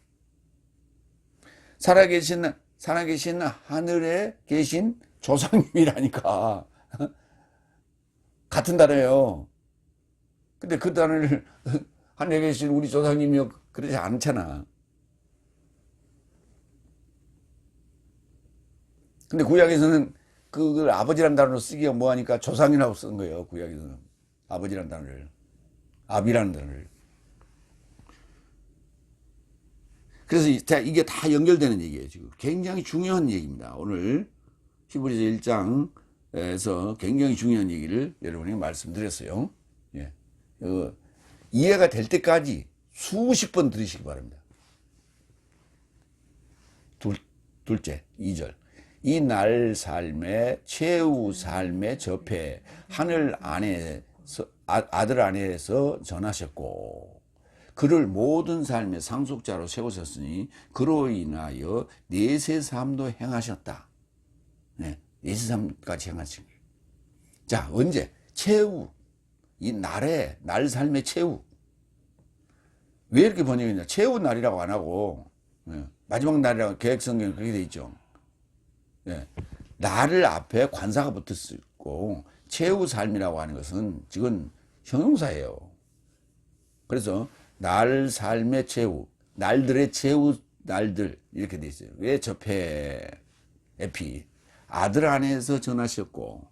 살아계신 하늘에 계신 조상님이라니까. 같은 단어예요. 근데 그 단어를 하늘에 계신 우리 조상님이요, 그러지 않잖아. 근데 구약에서는 그걸 아버지란 단어로 쓰기가 뭐하니까 조상이라고 쓴 거예요. 구약에서는 아버지란 단어를, 아비라는 단어를. 그래서 이게 다 연결되는 얘기예요. 지금 굉장히 중요한 얘기입니다. 오늘 히브리서 1장에서 굉장히 중요한 얘기를 여러분에게 말씀드렸어요. 예. 이해가 될 때까지 수십 번 들으시기 바랍니다. 둘째, 2절. 이 날 삶의 최후 삶의 접해 하늘 안에서 아들 안에서 전하셨고 그를 모든 삶의 상속자로 세우셨으니 그로 인하여 내세 삶도 행하셨다. 네, 내세 삶까지 행하신 거예요. 자, 언제? 최후. 이 날 삶의 최후. 왜 이렇게 번역했냐? 최후 날이라고 안 하고 마지막 날이라고 계획성경에 그렇게 돼 있죠. 예, 나를 앞에 관사가 붙었고 최후 삶이라고 하는 것은 지금 형용사예요. 그래서 날 삶의 최후, 날들의 최후 날들 이렇게 돼 있어요. 왜 접해 에피 아들 안에서 전하셨고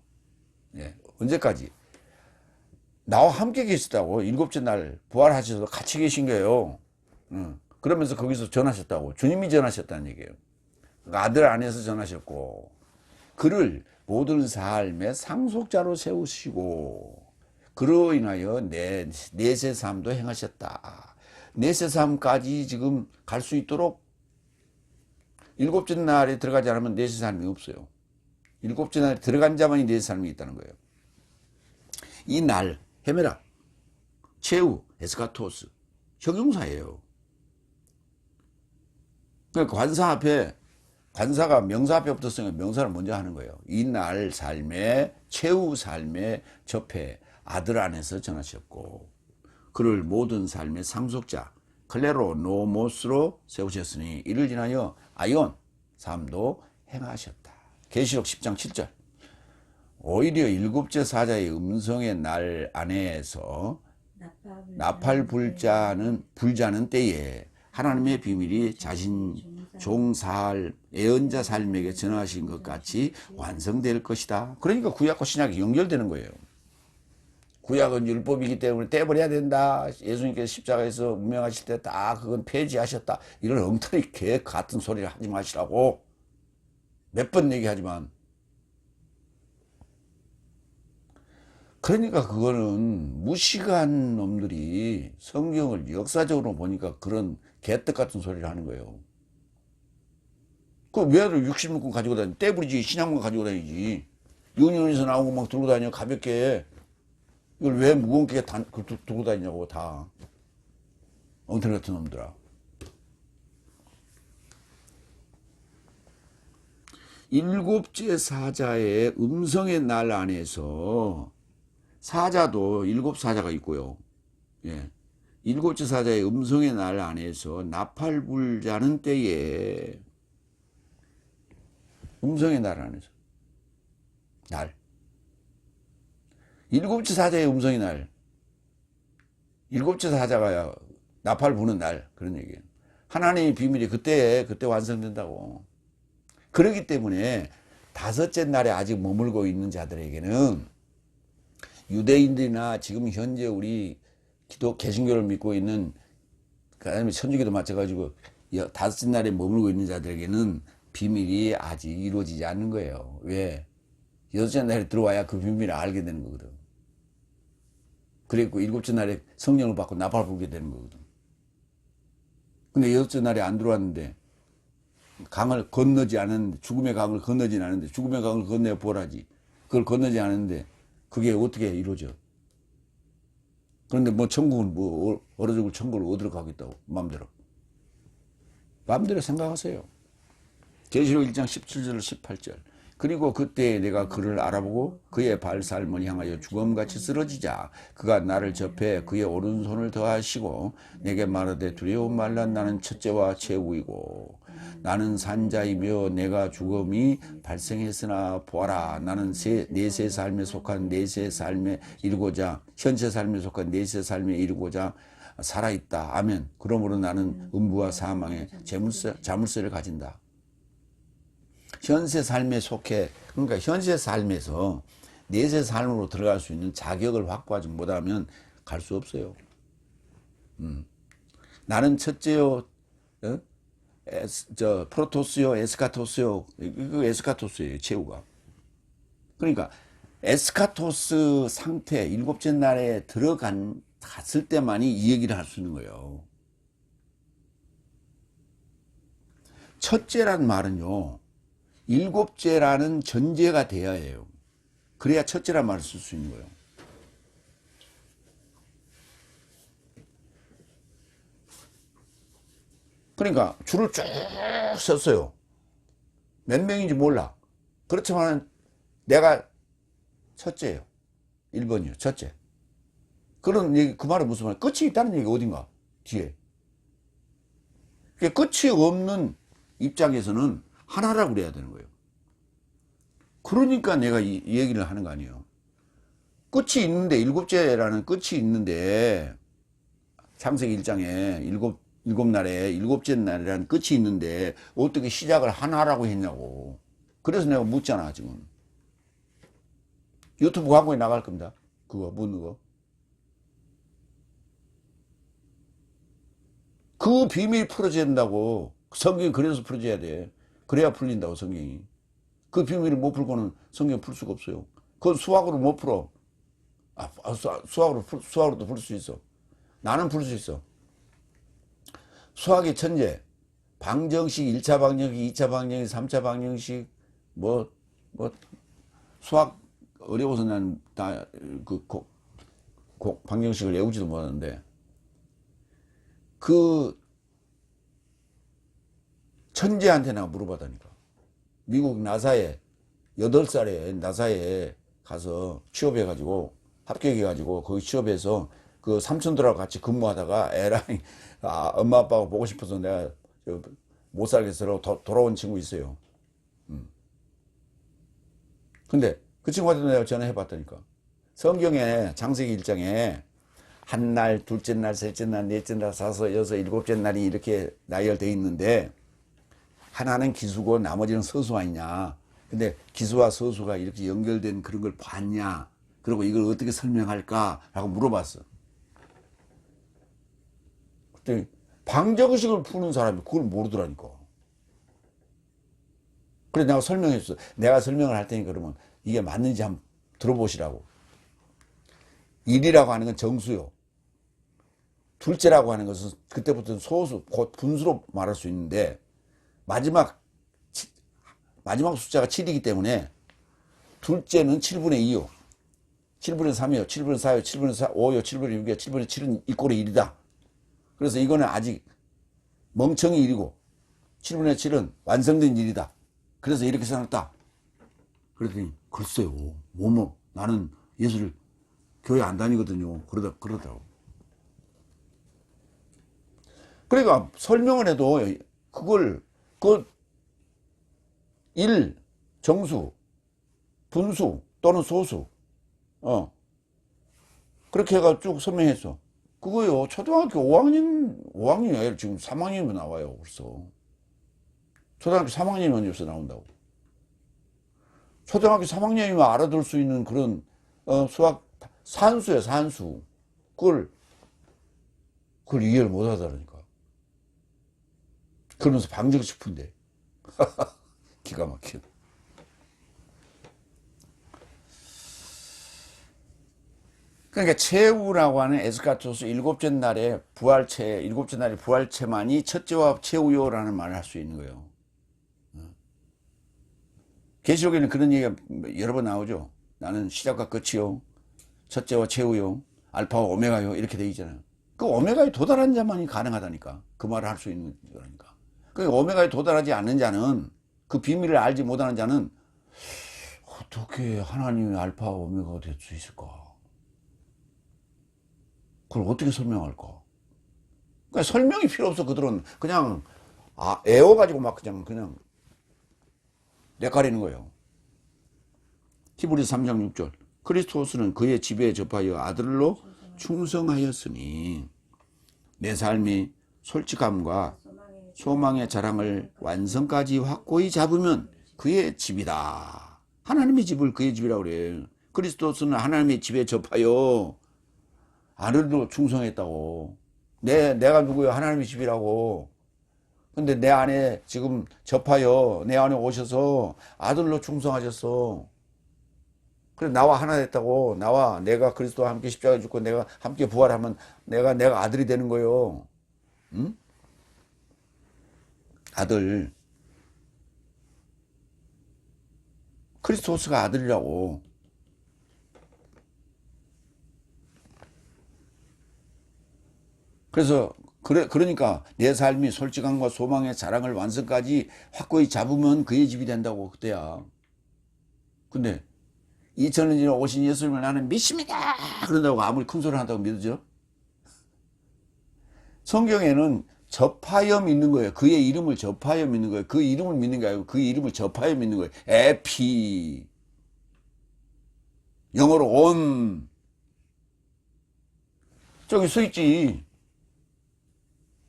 언제까지? 나와 함께 계시다고. 일곱째 날 부활하셔서 같이 계신 거예요. 그러면서 거기서 전하셨다고. 주님이 전하셨다는 얘기예요. 아들 안에서 전하셨고 그를 모든 삶의 상속자로 세우시고 그로 인하여 내세 삶도 행하셨다. 내세 삶까지 지금 갈 수 있도록 일곱째 날에 들어가지 않으면 내세 삶이 없어요. 일곱째 날에 들어간 자만이 내세 삶이 있다는 거예요. 이 날, 헤메라, 최후, 에스카토스, 형용사예요. 그러니까 관사가 명사 앞에 붙었으니까 명사를 먼저 하는 거예요. 이 날 삶의 최후 삶의 접해 아들 안에서 전하셨고 그를 모든 삶의 상속자 클레로 노모스로 세우셨으니 이를 인하여 아이온 삶도 행하셨다. 계시록 10장 7절. 오히려 일곱째 사자의 음성의 날 안에서 나팔 불자는 때에 하나님의 비밀이 자신 종살 애언자 삶에게 전하신 것 같이 완성될 것이다. 그러니까 구약과 신약이 연결되는 거예요. 구약은 율법이기 때문에 떼버려야 된다. 예수님께서 십자가에서 운명하실 때 딱 그건 폐지하셨다. 이런 엉터리 개 같은 소리를 하지 마시라고 몇 번 얘기하지만, 그러니까 그거는 무식한 놈들이 성경을 역사적으로 보니까 그런 개떡 같은 소리를 하는 거예요. 그 왜들 60문건 가지고 다니? 떼부리지, 신양만 가지고 다니지. 유니온에서 나온 거 막 들고 다녀, 가볍게. 이걸 왜 무겁게 들고 다니냐고, 다. 엉터리 같은 놈들아. 일곱째 사자의 음성의 날 안에서 사자도 일곱 사자가 있고요. 예. 일곱째 사자의 음성의 날 안에서 나팔불자는 때에 음성의 날 안에서 날 일곱째 사자의 음성의 날 일곱째 사자가 나팔 부는 날 그런 얘기예요. 하나님의 비밀이 그때 완성된다고. 그렇기 때문에 다섯째 날에 아직 머물고 있는 자들에게는 유대인들이나 지금 현재 우리 개신교를 믿고 있는 그다음에 천주교도 마찬가지고 다섯째 날에 머물고 있는 자들에게는 비밀이 아직 이루어지지 않는 거예요. 왜? 여섯째 날에 들어와야 그 비밀을 알게 되는 거거든. 그리고 일곱째 날에 성령을 받고 나팔 불게 되는 거거든. 근데 여섯째 날에 안 들어왔는데 강을 건너지 않았는데 죽음의 강을 건너지 않았는데 죽음의 강을 건너야 보라지. 그걸 건너지 않았는데 그게 어떻게 이루어져? 그런데 뭐 천국은 뭐 얼어 죽을 천국을 어디로 가겠다고 마음대로 생각하세요. 계시록 1장 17절 18절. 그리고 그때 내가 그를 알아보고 그의 발살을 향하여 죽음같이 쓰러지자 그가 나를 접해 그의 오른손을 더하시고 내게 말하되 두려움 말라 나는 첫째와 최후이고 나는 산자이며 내가 죽음이 발생했으나 보아라 나는 내세 삶에 속한 내세 삶에 이르고자 현세 삶에 속한 내세 삶에 이르고자 살아있다. 아멘. 그러므로 나는 음부와 사망의 자물쇠를 가진다. 현세 삶에 속해 그러니까 현세 삶에서 내세 삶으로 들어갈 수 있는 자격을 확보하지 못하면 갈 수 없어요. 나는 첫째요, 프로토스요, 에스카토스요. 이거 에스카토스예요, 최후가. 그러니까 에스카토스 상태 일곱째 날에 갔을 때만이 이 얘기를 할 수 있는 거예요. 첫째란 말은요. 일곱째라는 전제가 돼야 해요. 그래야 첫째란 말을 쓸 수 있는 거예요. 그러니까 줄을 쭉 섰어요. 몇 명인지 몰라. 그렇지만 내가 첫째예요. 1번이요. 첫째. 그런 얘기, 그 말은 무슨 말? 끝이 있다는 얘기 어딘가 뒤에. 끝이 없는 입장에서는 하나라고 그래야 되는 거예요. 그러니까 내가 이 얘기를 하는 거 아니에요. 끝이 있는데 일곱째라는 끝이 있는데 창세기 1장에 일곱 날에 일곱째 날이라는 끝이 있는데 어떻게 시작을 하나라고 했냐고. 그래서 내가 묻잖아 지금. 유튜브 광고에 나갈 겁니다. 그거 묻는 거. 그 비밀이 풀어져야 된다고. 성경이 그래서 풀어져야 돼. 그래야 풀린다고 성경이. 그 비밀을 못 풀고는 성경 풀 수가 없어요. 그건 수학으로 못 풀어. 수학으로도 풀 수 있어. 나는 풀 수 있어. 수학의 천재. 방정식, 1차 방정식, 2차 방정식, 3차 방정식, 수학 어려워서 난 다 방정식을 외우지도 못하는데, 그 천재한테 내가 물어봤다니까. 미국 나사에 8살에 나사에 가서 취업해가지고 합격해가지고 거기 취업해서 그 삼촌들하고 같이 근무하다가 애랑 엄마 아빠가 보고 싶어서 내가 못 살겠어서 돌아온 친구 있어요. 근데 그 친구한테 내가 전화해봤다니까. 성경에 창세기 1장에 한 날, 둘째 날, 셋째 날, 넷째 날, 다섯, 여섯, 일곱째 날이 이렇게 나열되어 있는데 하나는 기수고 나머지는 서수 아니냐. 근데 기수와 서수가 이렇게 연결된 그런 걸 봤냐. 그리고 이걸 어떻게 설명할까? 라고 물어봤어. 그때 방정식을 푸는 사람이 그걸 모르더라니까. 그래 내가 설명했어. 내가 설명을 할 테니까 그러면 이게 맞는지 한번 들어보시라고. 1이라고 하는 건 정수요. 둘째라고 하는 것은 그때부터는 소수, 곧 분수로 말할 수 있는데 마지막 마지막 숫자가 7이기 때문에 둘째는 7분의 2요. 7분의 3이요. 7분의 4요. 7분의 4, 5요. 7분의 6이요. 7분의 7은 1꼴의 1이다. 그래서 이거는 아직 멍청이 1이고 7분의 7은 완성된 1이다. 그래서 이렇게 생각했다. 그랬더니 글쎄요. 나는 예수를 교회 안 다니거든요. 그러더라고. 그러니까 설명을 해도 그걸 그 1, 정수, 분수 또는 소수 그렇게 해가 쭉 설명했어. 그거요. 초등학교 5학년이 아니라 지금 3학년이면 나와요. 벌써. 초등학교 3학년이면 여기서 나온다고. 초등학교 3학년이면 알아들 수 있는 그런 수학 산수예요. 산수. 그걸 이해를 못 하다니까. 그러면서 방정 싶은데. 기가 막혀. 그러니까 최후라고 하는 에스카토스 일곱째 날의 부활체만이 첫째와 최후요라는 말을 할 수 있는 거예요. 계시록에는 그런 얘기가 여러 번 나오죠. 나는 시작과 끝이요, 첫째와 최후요, 알파와 오메가요, 이렇게 돼 있잖아요. 그 오메가에 도달한 자만이 가능하다니까. 그 말을 할 수 있는 거라니까. 그 오메가에 도달하지 않는 자는, 그 비밀을 알지 못하는 자는 어떻게 하나님의 알파와 오메가가 될 수 있을까? 그걸 어떻게 설명할까? 그러니까 설명이 필요 없어. 그들은 그냥 애워가지고 막 그냥 뇌가리는 거예요. 히브리서 3장 6절. 그리스도스는 그의 지배에 접하여 아들로 충성하였으니 내 삶이 솔직함과 소망의 자랑을 완성까지 확고히 잡으면 그의 집이다. 하나님의 집을 그의 집이라고 그래. 그리스도스는 하나님의 집에 접하여 아들로 충성했다고. 내가 누구요? 하나님의 집이라고. 근데 내 안에 지금 접하여 내 안에 오셔서 아들로 충성하셨어. 그래 나와 하나 됐다고. 내가 그리스도와 함께 십자가에 죽고 내가 함께 부활하면 내가 아들이 되는 거예요. 응? 아들. 크리스토스가 아들이라고. 그러니까 내 삶이 솔직함과 소망의 자랑을 완성까지 확고히 잡으면 그의 집이 된다고. 그때야. 근데 2000년 전에 오신 예수님을 나는 믿습니다 그런다고 아무리 큰 소리 한다고 믿어져? 성경에는 접하여 믿는 거예요. 그의 이름을 접하여 믿는 거예요. 그 이름을 믿는 게 아니고 그 이름을 접하여 믿는 거예요. 에피, 영어로 온. 저기 스위치,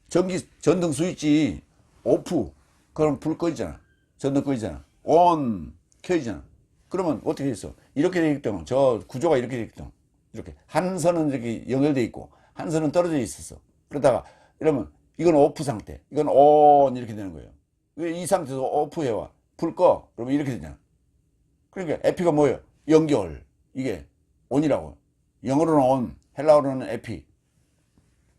전등 스위치 오프, 그럼 불 꺼지잖아. 전등 꺼지잖아. 온 켜지잖아. 그러면 어떻게 됐어? 이렇게 되어 있던, 저 구조가 이렇게 되어 있던, 이렇게 한 선은 이렇게 연결되어 있고 한 선은 떨어져 있었어. 그러다가 이러면 이건 오프 상태, 이건 온 이렇게 되는 거예요. 왜 이 상태에서 오프 해와 불 꺼? 그러면 이렇게 되잖아. 그러니까 에피가 뭐예요? 연결. 이게 온이라고. 영어로는 온, 헬라어로는 에피.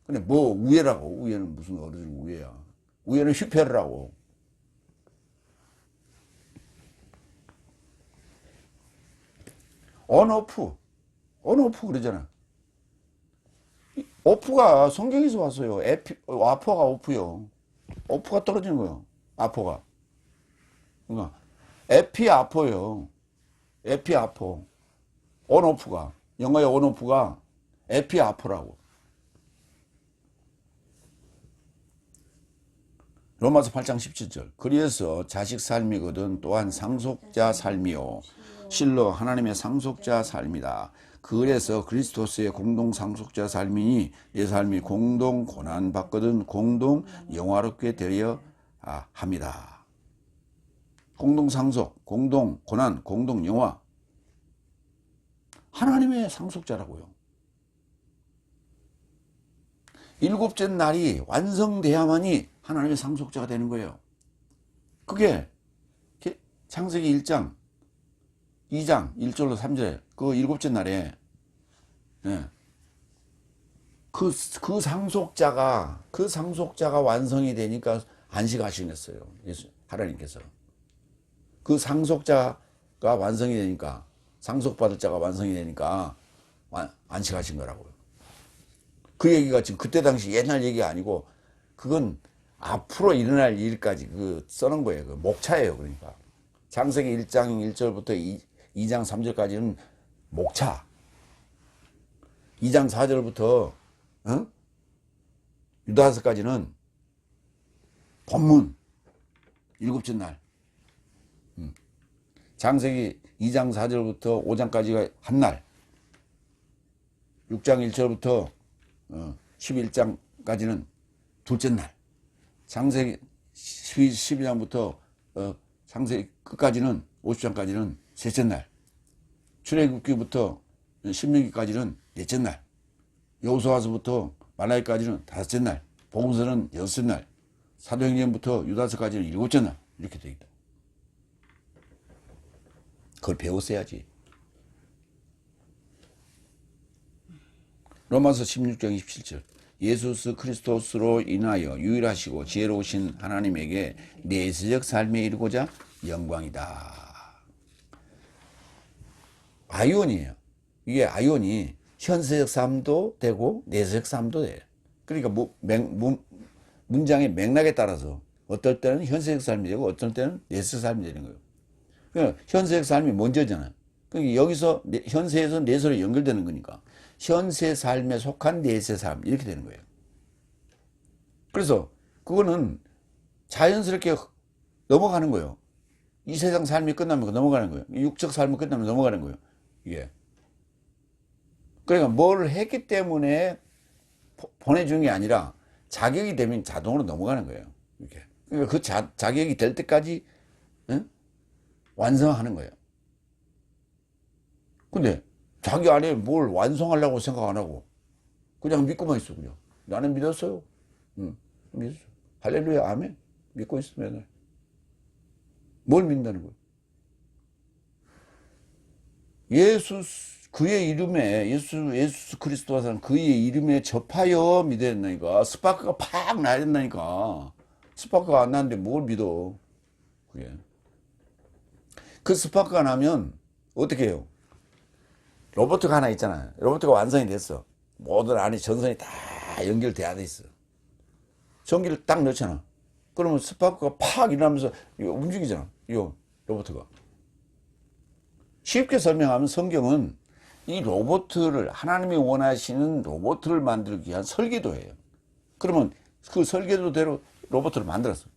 근데 뭐 우회라고. 우회는 무슨 어른이 우회야. 우회는 휘페르라고. 온오프 그러잖아. 오프가 성경에서 왔어요. 아포가 오프요. 오프가 떨어지는 거예요. 아포가. 그러니까 에피 아포요. 에피 아포. 온오프가. 영어의 온오프가 에피 아포라고. 로마서 8장 17절. 그래서 자식 삶이거든 또한 상속자 삶이요 실로 하나님의 상속자 삶이다. 그래서 그리스도스의 공동 상속자 삶이니 내 삶이 공동 고난 받거든 공동 영화롭게 되려 합니다. 공동 상속, 공동 고난, 공동 영화. 하나님의 상속자라고요. 일곱째 날이 완성돼야만이 하나님의 상속자가 되는 거예요. 그게 창세기 1장 2장 1절로 3절에 그 일곱째 날에 그 상속자가 완성이 되니까 안식하시겠어요. 예수 하나님께서. 그 상속자가 완성이 되니까, 상속받을 자가 완성이 되니까 안식하신 거라고요. 그 얘기가 지금 그때 당시 옛날 얘기가 아니고, 그건 앞으로 일어날 일까지 그 써놓은 거예요. 그 목차예요. 그러니까 창세기 1장 1절부터 2장 3절까지는 목차, 2장 4절부터 유다서까지는 본문, 일곱째 날. 창세기 2장 4절부터 5장까지가 한 날, 6장 1절부터 11장까지는 둘째 날, 창세기 12장부터 창세기 끝까지는 50장까지는 셋째 날, 출애굽기부터 신명기까지는 넷째 날, 여호수아서부터 말라기까지는 다섯째 날, 복음서는 여섯째 날, 사도행전부터 유다서까지는 일곱째 날, 이렇게 되어 있다. 그걸 배웠어야지. 로마서 16장 27절. 예수 그리스도스로 인하여 유일하시고 지혜로우신 하나님에게 내세적 삶에 이르고자 영광이다. 아이온이에요. 이게 아이온이 현세적 삶도 되고 내세적 삶도 돼요. 그러니까 문장의 맥락에 따라서 어떨 때는 현세적 삶이 되고 어떨 때는 내세적 삶이 되는 거예요. 그러니까 현세적 삶이 먼저잖아요. 그러니까 여기서 현세에서 내세로 연결되는 거니까 현세 삶에 속한 내세 삶, 이렇게 되는 거예요. 그래서 그거는 자연스럽게 넘어가는 거예요. 이 세상 삶이 끝나면 넘어가는 거예요. 육적 삶이 끝나면 넘어가는 거예요. 이게. 그러니까 뭘 했기 때문에 보내주는 게 아니라 자격이 되면 자동으로 넘어가는 거예요. 이렇게. 그러니까 그 자격이 될 때까지 완성하는 거예요. 근데 자기 안에 뭘 완성하려고 생각 안 하고 그냥 믿고만 있어. 그냥 나는 믿었어요. 믿었어. 할렐루야, 아멘. 믿고 있어 맨날. 뭘 믿는다는 거예요? 그의 이름에 예수 그리스도라는 그의 이름에 접하여 믿어야 된다니까. 스파크가 팍 나야 된다니까. 스파크가 안 나는데 뭘 믿어? 그게. 그 스파크가 나면 어떻게 해요? 로봇가 하나 있잖아요. 로봇가 완성이 됐어. 모든 안에 전선이 다 연결돼야 돼 있어. 전기를 딱 넣잖아. 그러면 스파크가 팍 일어나면서 움직이잖아. 이 로봇가. 쉽게 설명하면 성경은 이 로봇을, 하나님이 원하시는 로봇을 만들기 위한 설계도예요. 그러면 그 설계도대로 로봇을 만들었어.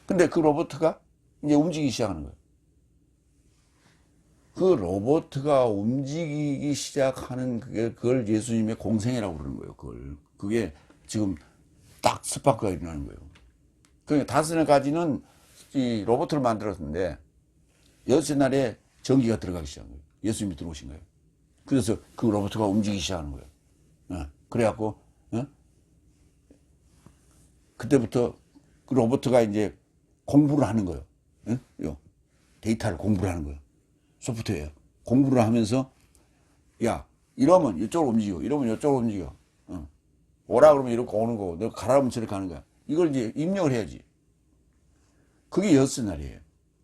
근데 그 로봇가 이제 움직이기 시작하는 거예요. 그 로봇가 움직이기 시작하는 그걸 예수님의 공생애라고 그러는 거예요. 그게 지금 딱 스파크가 일어나는 거예요. 그러니까 5가지는 이 로봇을 만들었는데 6날에 전기가 들어가기 시작한 거예요. 예수님이 들어오신 거예요. 그래서 그 로봇가 움직이기 시작하는 거예요. 그래갖고 그때부터 그 로봇가 이제 공부를 하는 거예요. 데이터를 공부를 하는 거예요. 소프트웨어 공부를 하면서 야 이러면 이쪽으로 움직여, 이러면 이쪽으로 움직여, 오라 그러면 이렇게 오는 거고 너 가라 그러면 저렇게 가는 거야. 이걸 이제 입력을 해야지. 그게 6날이에요.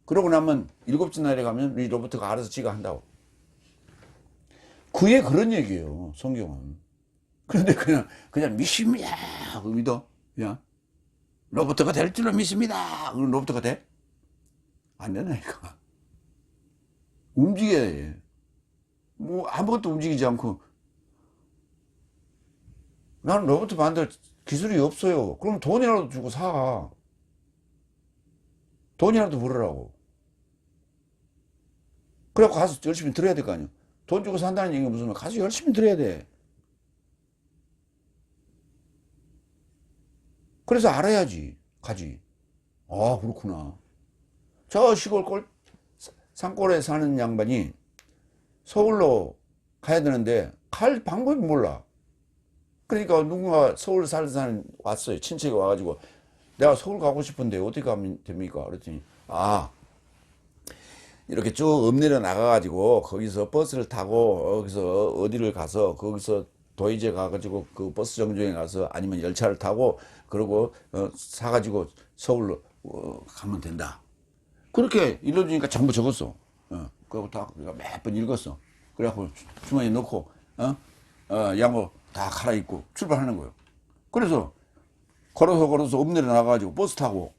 그러고 나면 7째 날에 가면 이 로봇가 알아서 지가 한다고. 그게 그런 얘기예요, 성경은. 그런데 그냥 믿습니다 하고 믿어. 그냥 로봇가 될 줄로 믿습니다. 그럼 로봇가 돼? 안 되나니까. 움직여야 해. 뭐 아무것도 움직이지 않고 나는 로봇 만들 기술이 없어요. 그럼 돈이라도 주고 사. 돈이라도 벌으라고. 그래갖고 가서 열심히 들어야 될 거 아니야. 돈 주고 산다는 얘기가 무슨 말? 가서 열심히 들어야 돼. 그래서 알아야지. 가지. 아, 그렇구나. 저 시골 산골에 사는 양반이 서울로 가야 되는데 갈 방법이 몰라. 그러니까 누군가 서울 사는 사람 왔어요. 친척이 와가지고 내가 서울 가고 싶은데 어떻게 가면 됩니까? 그랬더니 이렇게 쭉 읍내려 나가가지고 거기서 버스를 타고 거기서 어디를 가서 거기서 도의제 가가지고 그 버스 정류장에 가서 아니면 열차를 타고 그러고 사가지고 서울로 가면 된다. 그렇게 일러주니까 전부 적었어. 그거 다 몇 번 읽었어. 그래갖고 주머니에 넣고 양복 다 갈아입고 출발하는 거예요. 그래서 걸어서 읍내로 나가가지고 버스 타고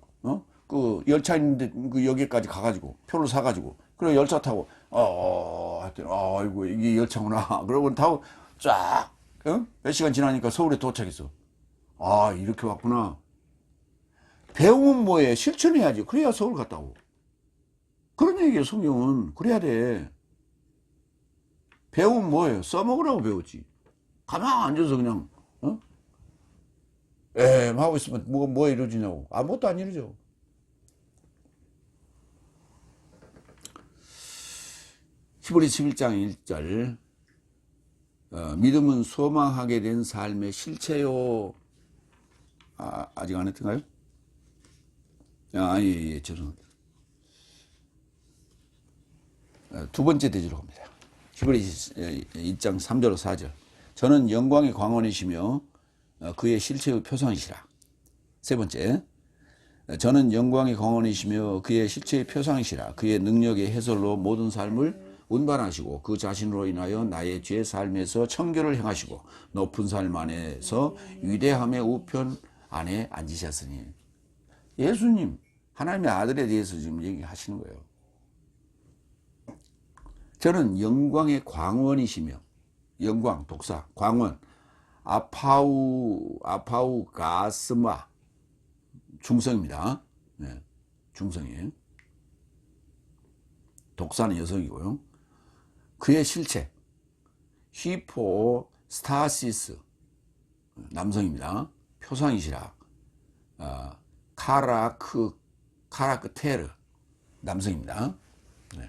그 열차 있는데 그 여기까지 가가지고 표를 사가지고 그리고 열차 타고 하여튼 아이고 이게 열차구나. 그러고 타고 쫙 몇 시간 지나니까 서울에 도착했어. 아 이렇게 왔구나. 배움은 뭐해? 실천해야지. 그래야 서울 갔다 오고. 그런 얘기예요. 성경은 그래야 돼. 배움은 뭐예요? 써먹으라고 배웠지. 가만 앉아서 그냥 하고 있으면 뭐 이루어지냐고. 아무것도 안 이루어져. 히브리 11장 1절 믿음은 소망하게 된 삶의 실체요. 아직 안 했던가요? 예, 죄송합니다. 두 번째 대지로 갑니다. 히브리 2장 3절 4절 저는 영광의 광원이시며 그의 실체의 표상이시라. 세 번째 저는 영광의 광원이시며 그의 실체의 표상이시라. 그의 능력의 해설로 모든 삶을 운반하시고 그 자신으로 인하여 나의 죄 삶에서 청결을 행하시고 높은 삶 안에서 위대함의 우편 안에 앉으셨으니. 예수님 하나님의 아들에 대해서 지금 얘기하시는 거예요. 저는 영광의 광원이시며 영광 독사 광원 아파우 가스마 중성입니다. 네, 중성이에요. 독사는 여성이고요. 그의 실체 히포스타시스 남성입니다. 표상이시라. 카라크테르 남성입니다. 네.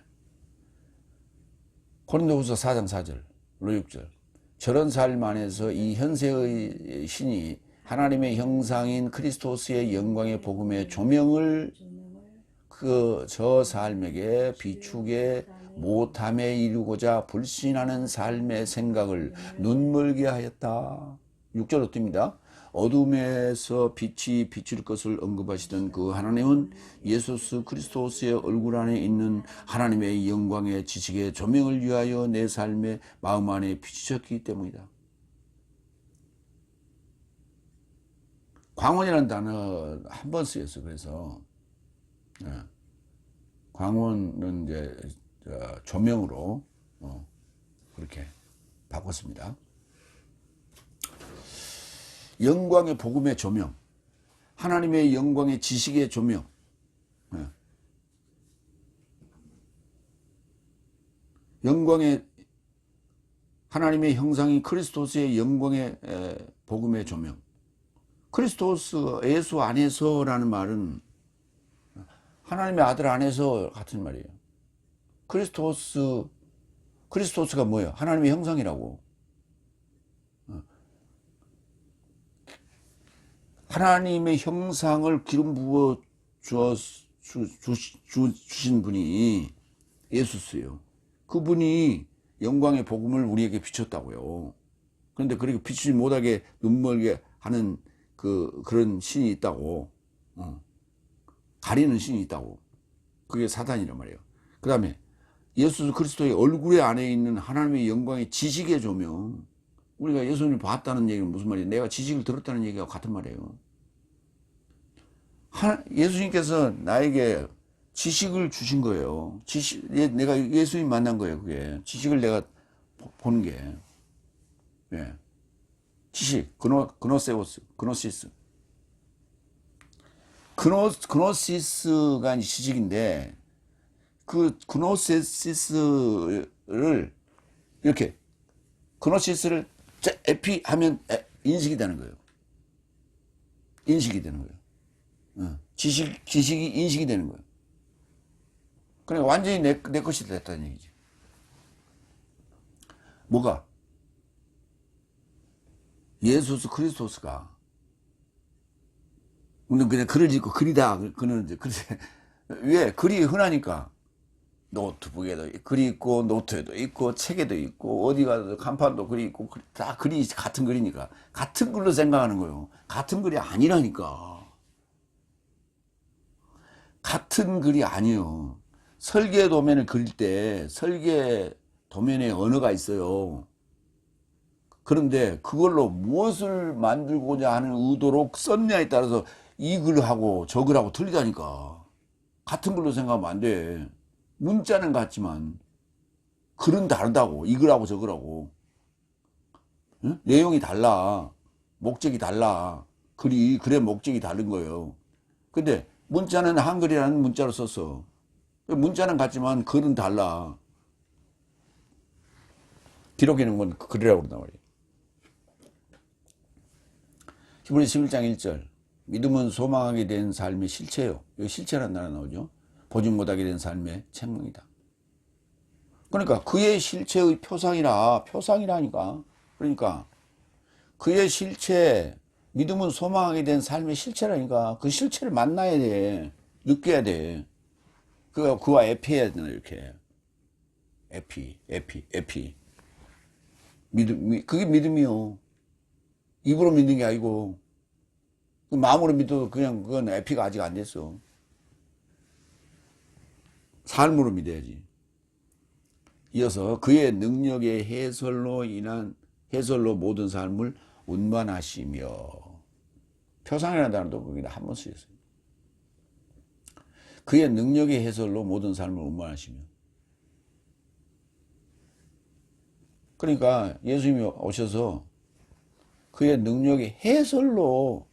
고린도후서 4장 4절, 6절. 저런 삶 안에서 이 현세의 신이 하나님의 형상인 크리스토스의 영광의 복음의 조명을 저 삶에게 비추게 못함에 이루고자 불신하는 삶의 생각을 눈멀게 하였다. 6절 어떻습니다? 어둠에서 빛이 비칠 것을 언급하시던 그 하나님은 예수 그리스도스의 얼굴 안에 있는 하나님의 영광의 지식의 조명을 위하여 내 삶의 마음 안에 비추셨기 때문이다. 광원이라는 단어 한 번 쓰였어. 그래서 광원은 이제 조명으로 그렇게 바꿨습니다. 영광의 복음의 조명, 하나님의 영광의 지식의 조명, 영광의 하나님의 형상인 크리스토스의 영광의 복음의 조명. 크리스토스 예수 안에서라는 말은 하나님의 아들 안에서 같은 말이에요. 크리스토스가 뭐예요? 하나님의 형상이라고. 하나님의 형상을 기름 부어 주신 분이 예수스예요. 그분이 영광의 복음을 우리에게 비췄다고요. 그런데 그렇게 비추지 못하게 눈멀게 하는 그런 신이 있다고. 가리는 신이 있다고. 그게 사단이란 말이에요. 그 다음에 예수 그리스도의 얼굴에 안에 있는 하나님의 영광의 지식의 조명. 우리가 예수님을 봤다는 얘기는 무슨 말이에요? 내가 지식을 들었다는 얘기가 같은 말이에요. 예수님께서 나에게 지식을 주신 거예요. 내가 예수님 만난 거예요. 그게 지식을 내가 보는 게. 예. 지식, 그노시스. 그노시스가 지식인데, 그 그노시스를 이렇게, 그노시스를 에피 하면 인식이 되는 거예요. 인식이 되는 거예요. 지식이 인식이 되는 거예요. 그러니까 완전히 내 것이 됐다는 얘기지. 뭐가? 예수 그리스도스가. 우리는 그냥 글을 짓고 글이다. 그는 이제 왜? 글이 흔하니까. 노트북에도 글이 있고 노트에도 있고 책에도 있고 어디 가도 간판도 글이 있고 다 글이 같은 글이니까 같은 글로 생각하는 거예요. 같은 글이 아니라니까. 같은 글이 아니에요. 설계 도면을 그릴 때 설계 도면에 언어가 있어요. 그런데 그걸로 무엇을 만들고자 하는 의도로 썼냐에 따라서 이 글하고 저 글하고 틀리다니까. 같은 글로 생각하면 안 돼. 문자는 같지만 글은 다르다고. 이 글하고 저 글하고. 응? 내용이 달라. 목적이 달라. 글의 목적이 다른 거예요. 근데 문자는 한글이라는 문자로 썼어. 문자는 같지만 글은 달라. 기록해놓은 건 글이라고 그런단 말이에요. 히브리서 11장 1절. 믿음은 소망하게 된 삶의 실체요. 여기 실체라는 단어 나오죠. 보지 못하게 된 삶의 책망이다. 그러니까 그의 실체의 표상이라니까. 그러니까 그의 실체, 믿음은 소망하게 된 삶의 실체라니까. 그 실체를 만나야 돼. 느껴야 돼. 그와 에피해야 되나, 이렇게. 에피. 그게 믿음이요. 입으로 믿는 게 아니고, 마음으로 믿어도 그냥 그건 에피가 아직 안 됐어. 삶으로 믿어야지. 이어서 그의 능력의 해설로 모든 삶을 운반하시며. 표상이라는 단어도 거기다 한 번 쓰였어요. 그의 능력의 해설로 모든 삶을 운반하시며. 그러니까 예수님이 오셔서 그의 능력의 해설로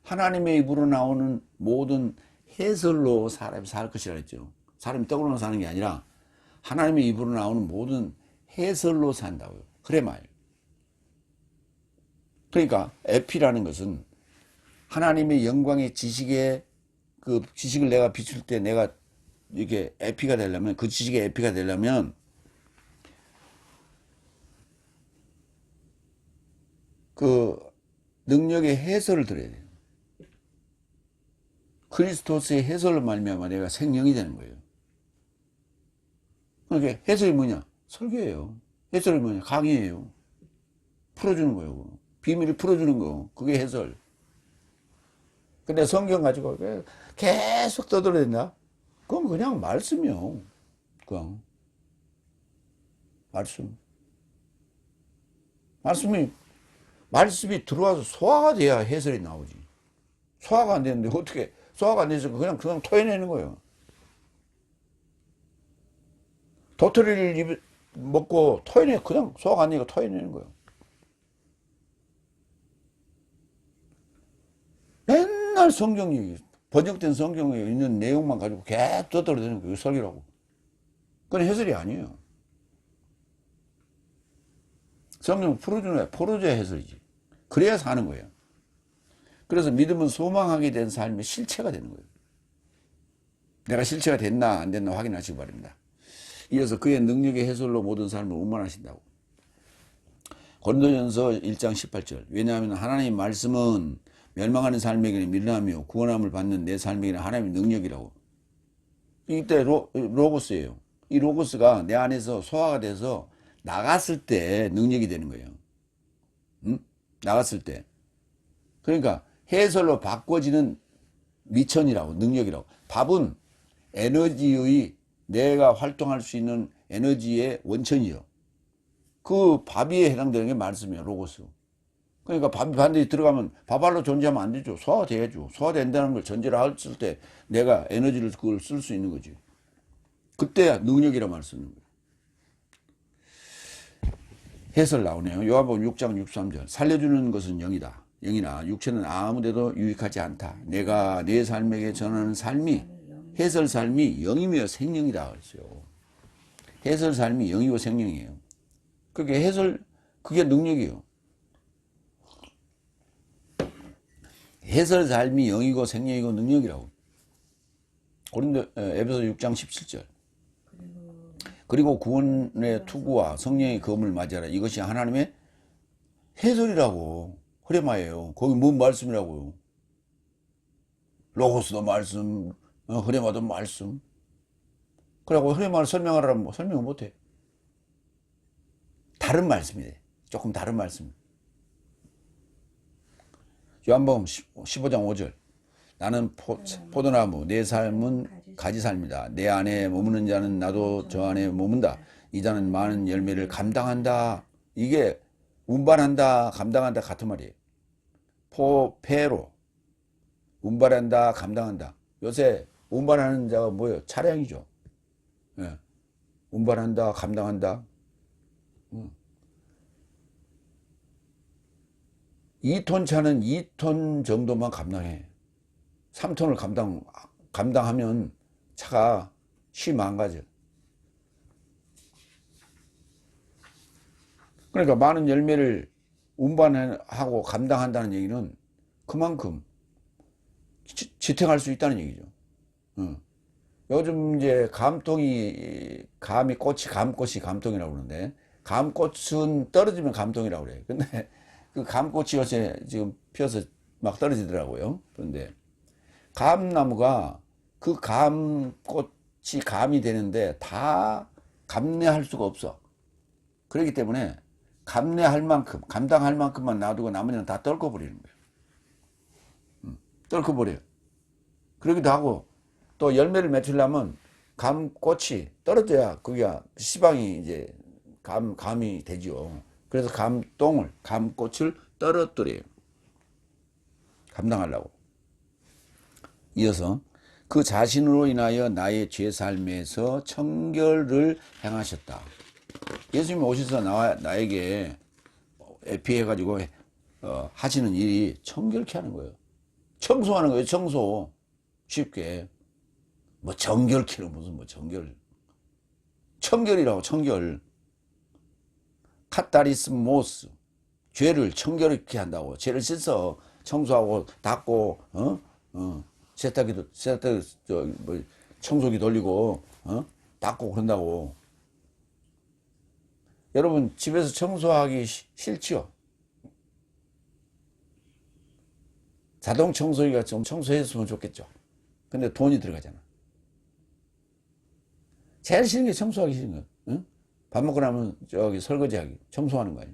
하나님의 입으로 나오는 모든 해설로 사람이 살 것이라 했죠. 사람이 떡으로만 사는 게 아니라 하나님의 입으로 나오는 모든 해설로 산다고요. 그래 말이에요. 그러니까 에피라는 것은 하나님의 영광의 지식에 그 지식을 내가 비출 때 내가 이렇게 에피가 되려면 그 지식의 에피가 되려면 그 능력의 해설을 들어야 돼요. 그리스도스의 해설로 말미암아 내가 생명이 되는 거예요. 그러니까 해설이 뭐냐? 설교예요. 해설이 뭐냐? 강의예요. 풀어주는 거예요. 비밀을 풀어주는 거. 그게 해설. 근데 성경 가지고 계속 떠들어야 된다? 그건 그냥 말씀이요. 그냥. 말씀이 들어와서 소화가 돼야 해설이 나오지. 소화가 안 되는데 어떻게, 소화가 안 돼서 그냥 토해내는 거예요. 도토리를 먹고 그냥 소화가 안 되니까 토해내는 거예요. 맨날 성경 얘기, 번역된 성경에 있는 내용만 가지고 계속 떠들어대는 거예요. 설교라고. 그건 해설이 아니에요. 성경 풀어주는 거야. 포로자의 해설이지. 그래야 사는 거예요. 그래서 믿음은 소망하게 된 삶의 실체가 되는 거예요. 내가 실체가 됐나 안 됐나 확인하시기 바랍니다. 이어서 그의 능력의 해설로 모든 삶을 운반하신다고. 고린도전서 1장 18절. 왜냐하면 하나님의 말씀은 멸망하는 삶에게는 미련하며 구원함을 받는 내 삶에게는 하나님의 능력이라고. 이때 로고스예요. 이 로고스가 내 안에서 소화가 돼서 나갔을 때 능력이 되는 거예요. 응? 나갔을 때. 그러니까 해설로 바꿔지는 미천이라고, 능력이라고. 밥은 에너지의, 내가 활동할 수 있는 에너지의 원천이요. 그 밥에 해당되는 게 말씀이에요. 로고스. 그러니까 밥이 반드시 들어가면 밥알로 존재하면 안 되죠. 소화돼야죠. 소화된다는 걸 전제로 했을 때 내가 에너지를 그걸 쓸 수 있는 거지. 그때 능력이라 말 쓰는 거예요. 해설 나오네요. 요한복음 6장 63절. 살려주는 것은 영이다. 영이나 육체는 아무데도 유익하지 않다. 내가 내 삶에게 전하는 삶이, 해설 삶이 영이며 생명이다 그랬어요. 해설 삶이 영이고 생명이에요. 그게 그게 능력이에요. 해설 삶이 영이고 생명이고 능력이라고. 에베소 6장 17절. 그리고 구원의 투구와 성령의 검을 맞이하라. 이것이 하나님의 해설이라고. 흐레마예요. 거기 뭔 말씀이라고요. 로고스도 말씀, 흐레마도 말씀. 그래갖고 흔히 말해 설명하라면 뭐 설명을 못해. 다른 말씀이래. 조금 다른 말씀. 요한복음 15장 5절. 나는 포도나무, 내 삶은 가지살입니다. 내 안에 머무는 자는 나도 저 안에 머문다. 이 자는 많은 열매를 감당한다. 이게 운반한다, 감당한다 같은 말이에요. 폐로 운반한다, 감당한다. 요새 운반하는 자가 뭐예요? 차량이죠. 예. 운반한다, 감당한다. 2톤 차는 2톤 정도만 감당해. 3톤을 감당하면 차가 망가져. 그러니까 많은 열매를 운반하고 감당한다는 얘기는 그만큼 지탱할 수 있다는 얘기죠. 요즘 이제 감꽃이 감통이라고 그러는데, 감꽃은 떨어지면 감통이라고 그래요. 근데 그 감꽃이 요새 지금 피어서 막 떨어지더라고요. 그런데 감나무가 그 감꽃이 감이 되는데 다 감내할 수가 없어. 그렇기 때문에 감내할 만큼, 감당할 만큼만 놔두고 나머지는 다 떨궈버리는 거예요. 떨궈버려요. 그러기도 하고, 또 열매를 맺으려면 감꽃이 떨어져야 그게 씨방이 이제 감이 되죠. 그래서 감꽃을 떨어뜨려요. 감당하려고. 이어서 그 자신으로 인하여 나의 죄 삶에서 청결을 행하셨다. 예수님이 오셔서 나에게 에피해가지고 하시는 일이 청결케 하는 거예요. 청소하는 거예요. 청소. 쉽게. 뭐 정결케는 무슨 뭐 정결. 청결이라고 청결. 카타리스모스. 죄를 청결케 한다고. 죄를 씻어 청소하고 닦고 세탁기 청소기 돌리고 닦고 그런다고. 여러분 집에서 청소하기 싫지요? 자동 청소기가 좀 청소했으면 좋겠죠. 근데 돈이 들어가잖아. 제일 싫은 게 청소하기 싫은 거야. 응? 밥 먹고 나면 저기 설거지하기, 청소하는 거 아니야.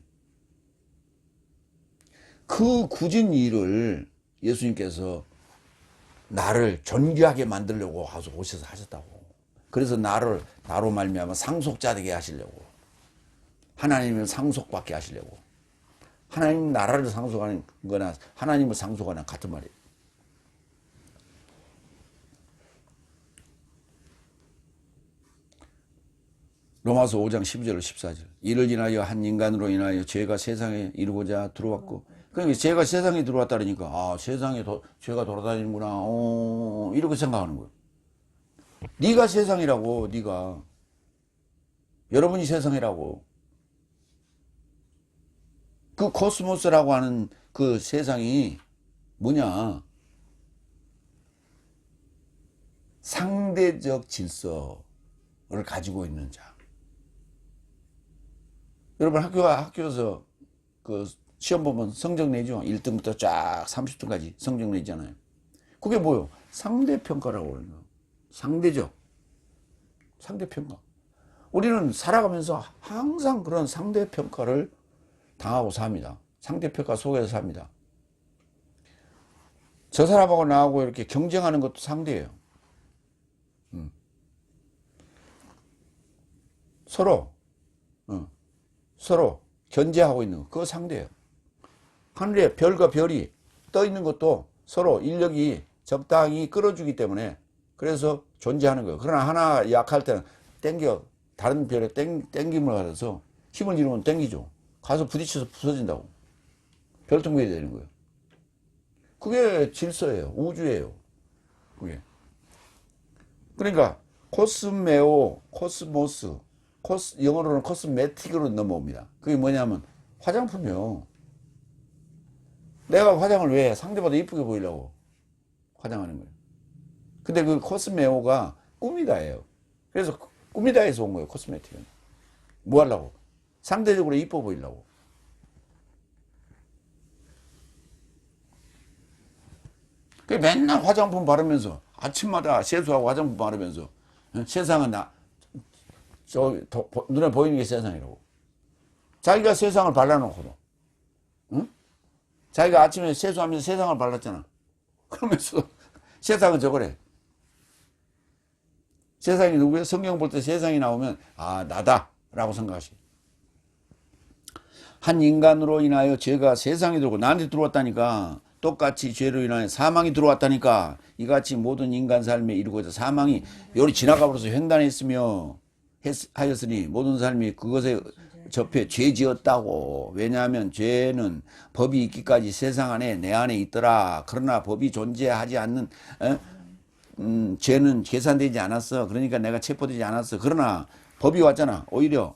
그 굳은 일을 예수님께서 나를 존귀하게 만들려고 오셔서 하셨다고. 그래서 나로 말미암아 상속자 되게 하시려고. 하나님을 상속받게 하시려고. 하나님 나라를 상속하는 거나 하나님을 상속하는 같은 말이에요. 로마서 5장 12절 14절. 이를 인하여 한 인간으로 인하여 죄가 세상에 이루고자 들어왔고, 그러니까 죄가 세상에 들어왔다니까 세상에 죄가 돌아다니는구나 이렇게 생각하는 거예요. 네가 세상이라고. 네가 여러분이 세상이라고. 그 코스모스라고 하는 그 세상이 뭐냐? 상대적 질서를 가지고 있는 자. 여러분 학교에서 그 시험 보면 성적 내죠. 1등부터 쫙 30등까지 성적 내잖아요. 그게 뭐요? 상대평가라고 하는 거예요. 상대평가. 우리는 살아가면서 항상 그런 상대평가를 당하고 삽니다. 상대평가 속에서 삽니다. 저 사람하고 나하고 이렇게 경쟁하는 것도 상대예요. 서로 견제하고 있는 거, 그거 상대예요. 하늘에 별과 별이 떠 있는 것도 서로 인력이 적당히 끌어주기 때문에 그래서 존재하는 거예요. 그러나 하나 약할 때는 다른 별에 땡김을 받아서 힘을 잃으면 땡기죠. 가서 부딪혀서 부서진다고. 별똥별이 되는 거예요. 그게 질서예요. 우주예요. 그게. 그러니까 코스모스, 영어로는 코스메틱으로 넘어옵니다. 그게 뭐냐면 화장품이요. 내가 화장을 왜 해? 상대보다 이쁘게 보이려고 화장하는 거예요. 근데 그 코스메오가 꾸미다예요. 그래서 꾸미다에서 온 거예요. 코스메틱은. 뭐 하려고? 상대적으로 이뻐 보이려고. 맨날 화장품 바르면서 아침마다 세수하고 화장품 바르면서 세상은 눈에 보이는 게 세상이라고. 자기가 세상을 발라놓고도, 응? 자기가 아침에 세수하면서 세상을 발랐잖아. 그러면서 세상은 저거래. 세상이 누구야? 성경 볼 때 세상이 나오면 아 나다 라고 생각하시. 한 인간으로 인하여 죄가 세상에 들어오고 나한테 들어왔다니까. 똑같이 죄로 인하여 사망이 들어왔다니까. 이같이 모든 인간 삶에 이루고자 사망이 요리 지나가 버려서 횡단했으며 하였으니 모든 삶이 그것에 접해 죄 지었다고. 왜냐하면 죄는 법이 있기까지 세상 안에 내 안에 있더라. 그러나 법이 존재하지 않는 죄는 계산되지 않았어. 그러니까 내가 체포되지 않았어. 그러나 법이 왔잖아. 오히려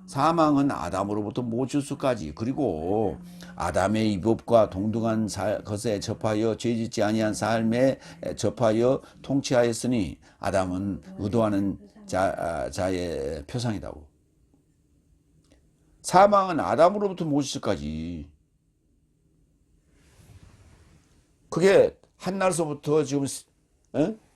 사망은 아담으로부터 모추수까지. 그리고 아담의 이 법과 동등한 것에 접하여 죄짓지 아니한 삶에 접하여 통치하였으니 아담은 의도하는 자의 표상이다고. 사망은 아담으로부터 모추수까지. 그게 한 날서부터 지금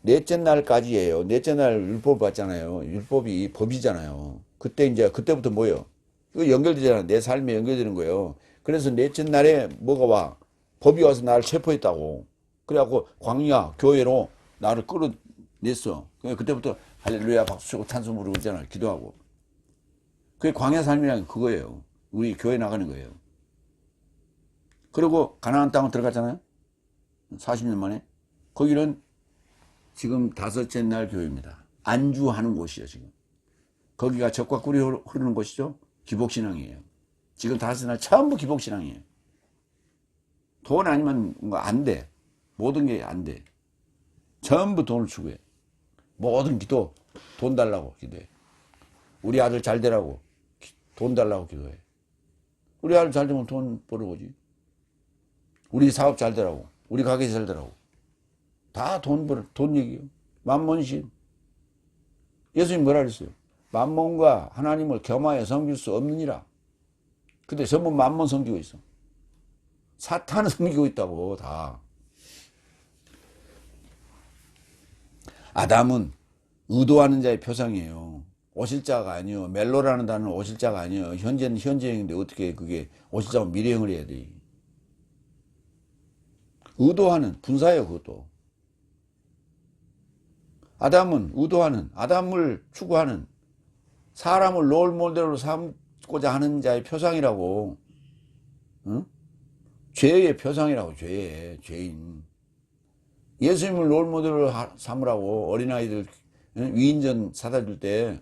넷째 날까지예요. 넷째 날 율법 봤잖아요. 율법이 법이잖아요. 그때부터 뭐예요? 이거 연결되잖아. 내 삶에 연결되는 거예요. 그래서 넷째 날에 뭐가 와? 법이 와서 나를 체포했다고. 그래갖고 광야 교회로 나를 끌어냈어. 그때부터 할렐루야 박수 치고 찬송 부르고 있잖아. 기도하고. 그게 광야 삶이란 그거예요. 우리 교회 나가는 거예요. 그리고 가나안 땅을 들어갔잖아요. 40년 만에. 거기는 지금 다섯째 날 교회입니다. 안주하는 곳이에요, 지금. 거기가 젖과 꿀이 흐르는 곳이죠. 기복신앙이에요. 지금 다섯째 날 전부 기복신앙이에요. 돈 아니면 안 돼. 모든 게 안 돼. 전부 돈을 추구해. 모든 기도, 돈 달라고 기도해. 우리 아들 잘 되라고 돈 달라고 기도해. 우리 아들 잘 되면 돈 벌어오지. 우리 사업 잘 되라고, 우리 가게 잘 되라고. 다 돈 얘기예요. 만몬신. 예수님 뭐라 그랬어요? 만몬과 하나님을 겸하여 섬길 수 없느니라. 근데 전부 만몬 섬기고 있어. 사탄을 섬기고 있다고 다. 아담은 의도하는 자의 표상이에요. 오실자가 아니요. 멜로라는 단어는 오실자가 아니에요. 현재는 현재형인데 어떻게 그게 오실자고 미래형을 해야 돼. 의도하는 분사예요. 그것도. 아담은 의도하는, 아담을 추구하는, 사람을 롤 모델로 삼고자 하는 자의 표상이라고. 응? 죄의 표상이라고. 죄인. 예수님을 롤 모델로 삼으라고. 어린아이들 위인전 사다 줄 때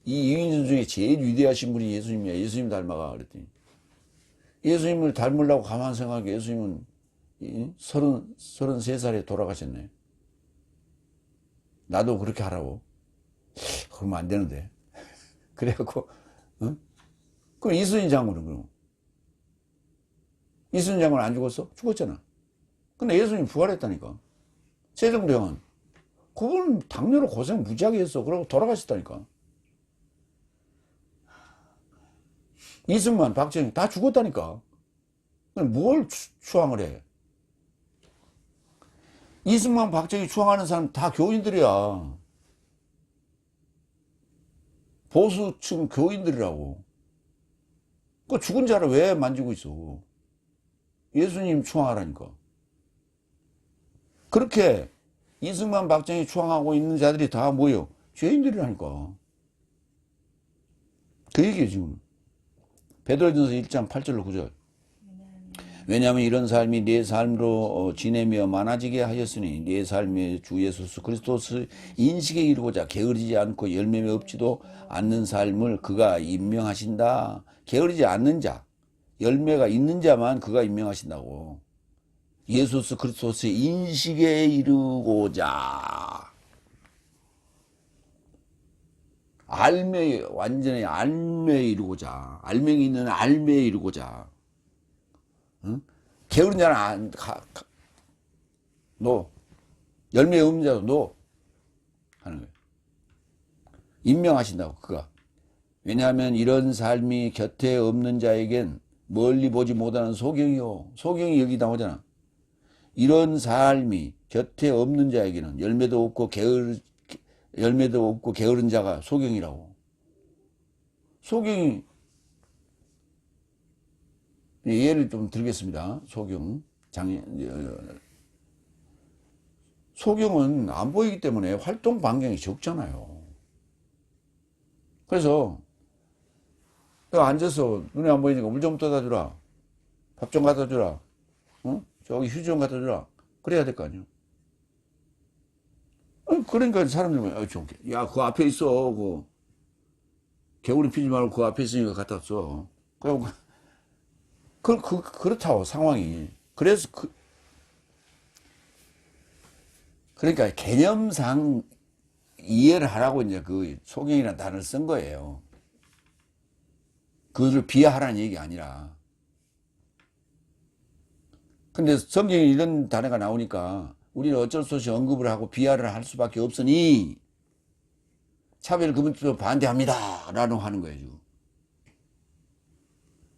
이 위인전 중에 제일 위대하신 분이 예수님이야. 예수님 닮아가 그랬더니 예수님을 닮으려고 가만 생각하게 예수님은 33살에 돌아가셨네. 나도 그렇게 하라고. 그러면 안 되는데. 그래갖고, 그럼 이순신 장군은 그럼. 이순신 장군은 안 죽었어? 죽었잖아. 근데 예수님 부활했다니까. 세종대왕은. 그분 당뇨로 고생 무지하게 했어. 그러고 돌아가셨다니까. 이승만, 박정희 다 죽었다니까. 뭘 추앙을 해? 이승만, 박정희 추앙하는 사람 다 교인들이야. 보수층 교인들이라고. 그 죽은 자를 왜 만지고 있어? 예수님 추앙하라니까. 그렇게 이승만, 박정희 추앙하고 있는 자들이 다 뭐예요? 죄인들이라니까. 그 얘기예요, 지금. 베드로전서 1장 8절로 9절. 왜냐하면 이런 삶이 네 삶으로 지내며 많아지게 하였으니 네 삶의 주 예수 그리스도스 인식에 이르고자 게으르지 않고 열매 없지도 않는 삶을 그가 임명하신다. 게으르지 않는 자, 열매가 있는 자만 그가 임명하신다고. 예수 그리스도스의 인식에 이르고자. 알매, 완전히 알매에 이르고자. 알맹이 있는 알매에 이르고자. 응? 게으른 자는 노. 열매 없는 자도 노. 하는 거예요. 임명하신다고, 그가. 왜냐하면 이런 삶이 곁에 없는 자에겐 멀리 보지 못하는 소경이요. 소경이 여기 나오잖아. 이런 삶이 곁에 없는 자에게는 열매도 없고 게으른 자가 소경이라고. 소경이, 예를 좀 들겠습니다. 소경. 소경은 안 보이기 때문에 활동 반경이 적잖아요. 그래서 앉아서 눈에 안 보이니까 물 좀 떠다 주라. 밥 좀 갖다 주라. 어? 저기 휴지 좀 갖다 주라. 그래야 될 거 아니에요. 그러니까 사람들이 야, 그 앞에 있어. 개구리 피지 말고 그 앞에 있으니까 갖다 줘. 그렇다고 상황이. 그래서 그러니까 개념상 이해를 하라고 이제 그 소경이라는 단어를 쓴 거예요. 그것을 비하하라는 얘기 아니라. 근데 성경에 이런 단어가 나오니까 우리는 어쩔 수 없이 언급을 하고 비하를 할 수밖에 없으니 차별 금지로 반대합니다. 라고 하는 거예요, 지금.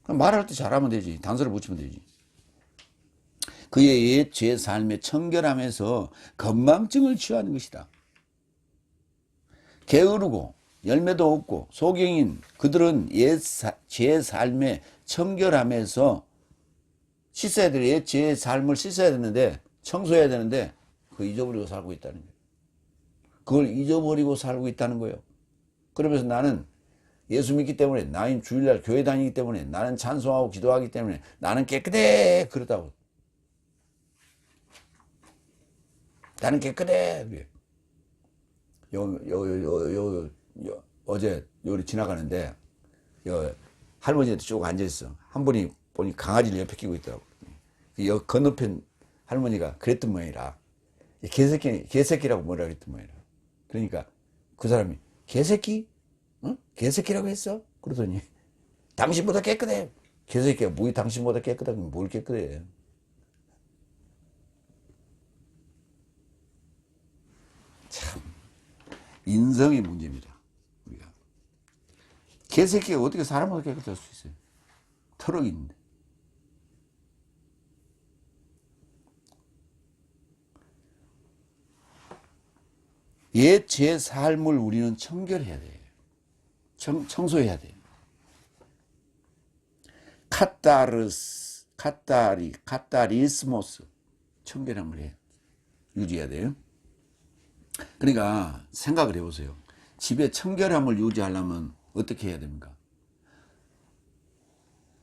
그럼 말할 때 잘하면 되지. 단서를 붙이면 되지. 그의 옛 죄 삶에 청결함에서 건망증을 취하는 것이다. 게으르고 열매도 없고 소경인 그들은 옛 죄 삶에 청결함에서 씻어야 될 옛 죄 삶을 씻어야 되는데 청소해야 되는데 그걸 잊어버리고 살고 있다는 거예요. 그걸 잊어버리고 살고 있다는 거예요. 그러면서 나는 예수 믿기 때문에, 나는 주일날 교회 다니기 때문에, 나는 찬송하고 기도하기 때문에 나는 깨끗해. 그러다고. 나는 깨끗해. 어제 요리 지나가는데 할머니한테 쭉 앉아있어. 한 분이 보니 강아지를 옆에 끼고 있더라고. 건너편 할머니가 그랬던 모양이라. 개새끼라고 뭐라 그랬던 모양이라. 그러니까 그 사람이 개새끼? 응? 개새끼라고 했어? 그러더니 당신보다 깨끗해. 개새끼가 뭐이 당신보다 깨끗하면 뭘 깨끗해. 참 인성의 문제입니다. 우리가 개새끼가 어떻게 사람보다 깨끗할 수 있어요? 털럭 있는데. 옛 제 삶을 우리는 청결해야 돼요. 청소해야 돼요. 카타리스모스. 청결함을 유지해야 돼요. 그러니까 생각을 해보세요. 집에 청결함을 유지하려면 어떻게 해야 됩니까?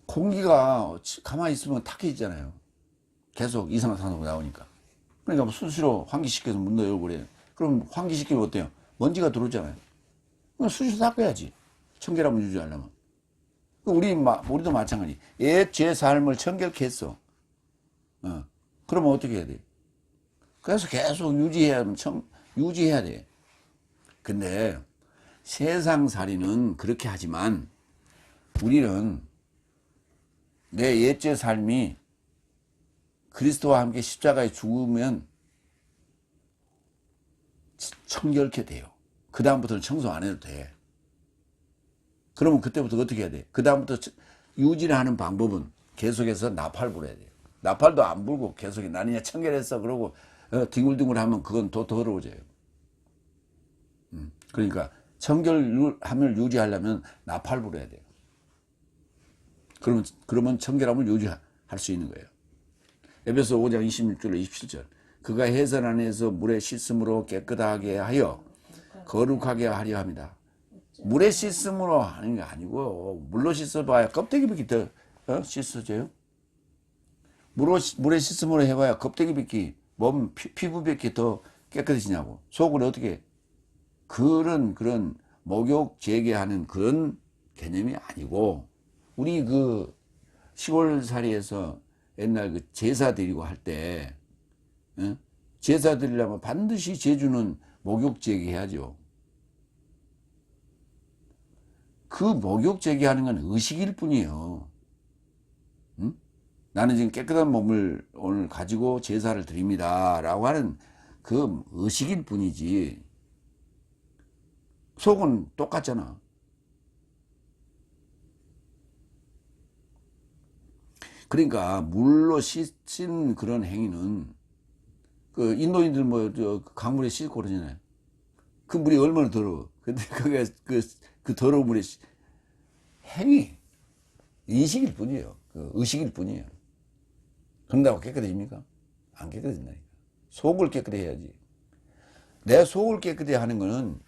공기가 가만히 있으면 탁해지잖아요. 계속 이산화탄소가 나오니까. 그러니까 수시로 환기시켜서 문 열고 그래요. 그럼 환기시키면 어때요? 먼지가 들어오잖아요. 그럼 수시로 닦아야지. 청결함을 유지하려면. 우리도 마찬가지. 옛 죄 삶을 청결케 했어. 그러면 어떻게 해야 돼? 그래서 계속 유지해야 돼. 근데 세상살이는 그렇게 하지만 우리는 내 옛죄 삶이 그리스도와 함께 십자가에 죽으면 청결케 돼요. 그 다음부터는 청소 안 해도 돼. 그러면 그때부터 어떻게 해야 돼? 그 다음부터 유지를 하는 방법은 계속해서 나팔 불어야 돼요. 나팔도 안 불고 계속 나는 이제 청결했어 그러고 뒹굴뒹굴하면 그건 더 더러워져요. 그러니까 청결함을 유지하려면 나팔 불어야 돼요. 그러면 청결함을 유지할 수 있는 거예요. 에베소 5장 26절 27절 그가 해선 안에서 물에 씻음으로 깨끗하게 하여 거룩하게 하려 합니다. 물에 씻음으로 하는 게 아니고 물로 씻어봐야 껍데기밖에 더 씻어져요. 물에 씻음으로 해봐야 껍데기밖에 몸 피부밖에 더 깨끗해지냐고. 속을 어떻게 그런 목욕 재개하는 그런 개념이 아니고 우리 그 시골살이에서 옛날 그 제사 드리고 할 때 제사 드리려면 반드시 제주는 목욕 재개해야죠. 그 목욕 재개하는 건 의식일 뿐이에요. 응? 나는 지금 깨끗한 몸을 오늘 가지고 제사를 드립니다 라고 하는 그 의식일 뿐이지 속은 똑같잖아. 그러니까 물로 씻은 그런 행위는 그 인도인들 강물에 씻고 그러잖아요. 그 물이 얼마나 더러워. 근데 그게 그 더러운 물에 행위, 인식일 뿐이에요. 그 의식일 뿐이에요. 그런다고 깨끗해집니까? 안 깨끗해진다니까. 속을 깨끗해 해야지. 내 속을 깨끗해 하는 거는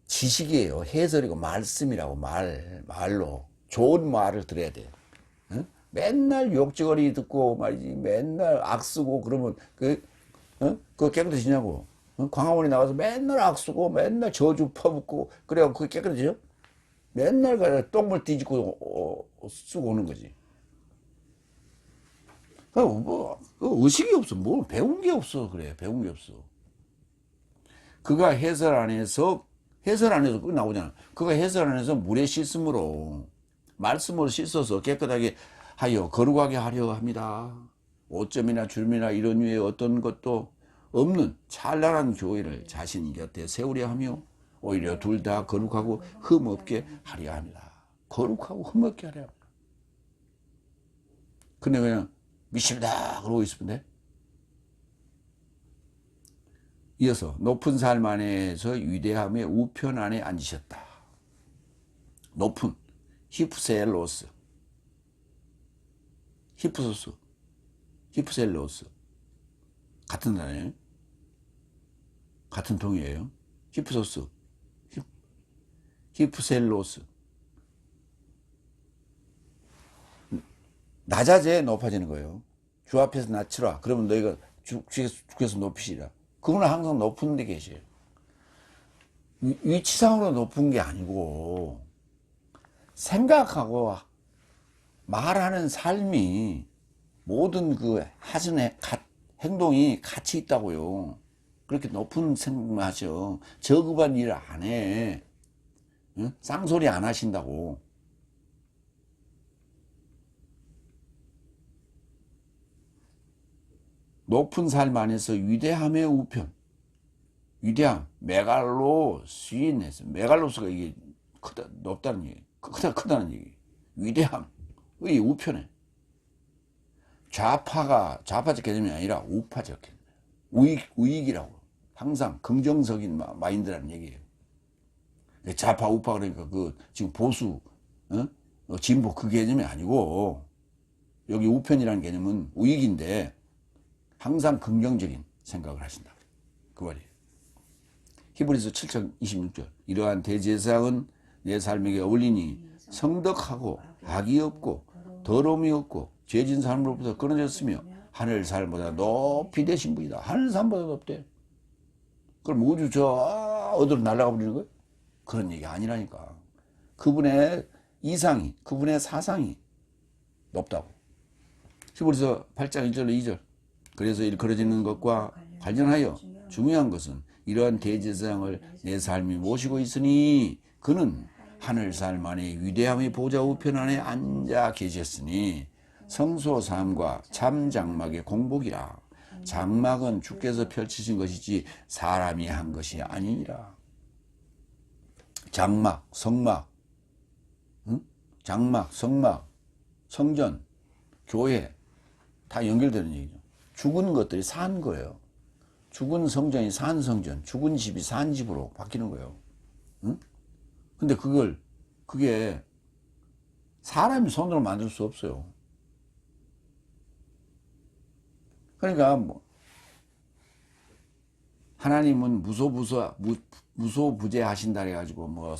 지식이에요. 해설이고 말씀이라고. 말로 좋은 말을 들어야 돼. 어? 맨날 욕지거리 듣고 말이지. 맨날 악 쓰고 그러면 그거 깨끗해지냐고. 광화문에 나가서 맨날 악 쓰고 맨날 저주 퍼붓고 그래야 그게 깨끗해져요? 맨날 가서 똥물 뒤집고 쓰고 오는 거지. 뭐 의식이 없어. 뭐 배운 게 없어. 그래. 배운 게 없어. 그가 해설 안에서 그 나오잖아. 그가 해설 안에서 물에 씻음으로 말씀으로 씻어서 깨끗하게 하여 거룩하게 하려 합니다. 오점이나 주름이나 이런 유의 어떤 것도 없는 찬란한 교회를 자신 곁에 세우려 하며 오히려 둘 다 거룩하고 흠없게 하려 합니다. 거룩하고 흠없게 하려 합니다. 근데 그냥 믿습니다 그러고 있으면 돼? 이어서 높은 삶 안에서 위대함의 우편 안에 앉으셨다. 높은 히프셀로스, 히프셀로스 같은 단어예요. 같은 동이에요. 히프셀로스 낮아져야 높아지는 거예요. 주 앞에서 낮추라. 그러면 너희가 주께서 높이시라. 그분은 항상 높은 데 계셔요. 위치상으로 높은 게 아니고 생각하고 말하는 삶이 모든 그 하신의 행동이 같이 있다고요. 그렇게 높은 생각을 하셔. 저급한 일을 안 해. 응? 쌍소리 안 하신다고. 높은 삶 안에서 위대함의 우편. 위대함, 메갈로스인에서 메갈로스가 이게 크다, 높다는 얘기, 크다는 얘기. 위대함의 우편에 좌파적 개념이 아니라 우파적 개념. 우익이라고. 항상 긍정적인 마인드라는 얘기예요. 좌파 우파 그러니까 그 지금 보수, 진보 그 개념이 아니고 여기 우편이라는 개념은 우익인데 항상 긍정적인 생각을 하신다. 그 말이에요. 히브리서 7장 26절. 이러한 대제사장은 내 삶에게 어울리니 성덕하고 악이 없고 더러움이 없고 죄진 삶으로부터 끊어졌으며 하늘 삶보다 높이 되신 분이다. 하늘 삶보다 높대. 그럼 우주 저 어디로 날아가 버리는 거예요? 그런 얘기 아니라니까. 그분의 이상이, 그분의 사상이 높다고. 히브리서 8장 1절 2절. 그래서 일컬어지는 것과 관련하여 중요한 것은 이러한 대제사장을 내 삶이 모시고 있으니 그는 하늘 삶 안에 위대함의 보좌 우편 안에 앉아 계셨으니 성소 삶과 참 장막의 공복이라. 장막은 주께서 펼치신 것이지 사람이 한 것이 아니니라. 장막, 성막, 장막, 성막, 성전, 교회 다 연결되는 얘기죠. 죽은 것들이 산 거예요. 죽은 성전이 산 성전, 죽은 집이 산 집으로 바뀌는 거예요. 응? 근데 그게 사람이 손으로 만들 수 없어요. 그러니까 하나님은 무소부재 하신다 해가지고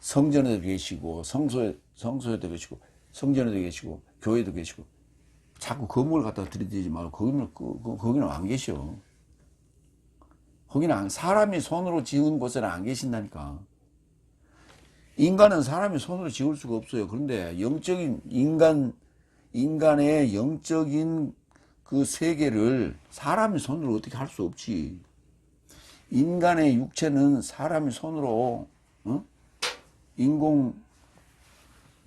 성전에도 계시고 성소에도 계시고 성전에도 계시고 교회도 계시고 자꾸 건물을 갖다 들이대지 말고 거기는 안 계셔. 거기는 사람이 손으로 지은 곳에는 안 계신다니까. 인간은 사람이 손으로 지을 수가 없어요. 그런데 인간의 영적인 그 세계를 사람이 손으로 어떻게 할 수 없지. 인간의 육체는 사람이 손으로 인공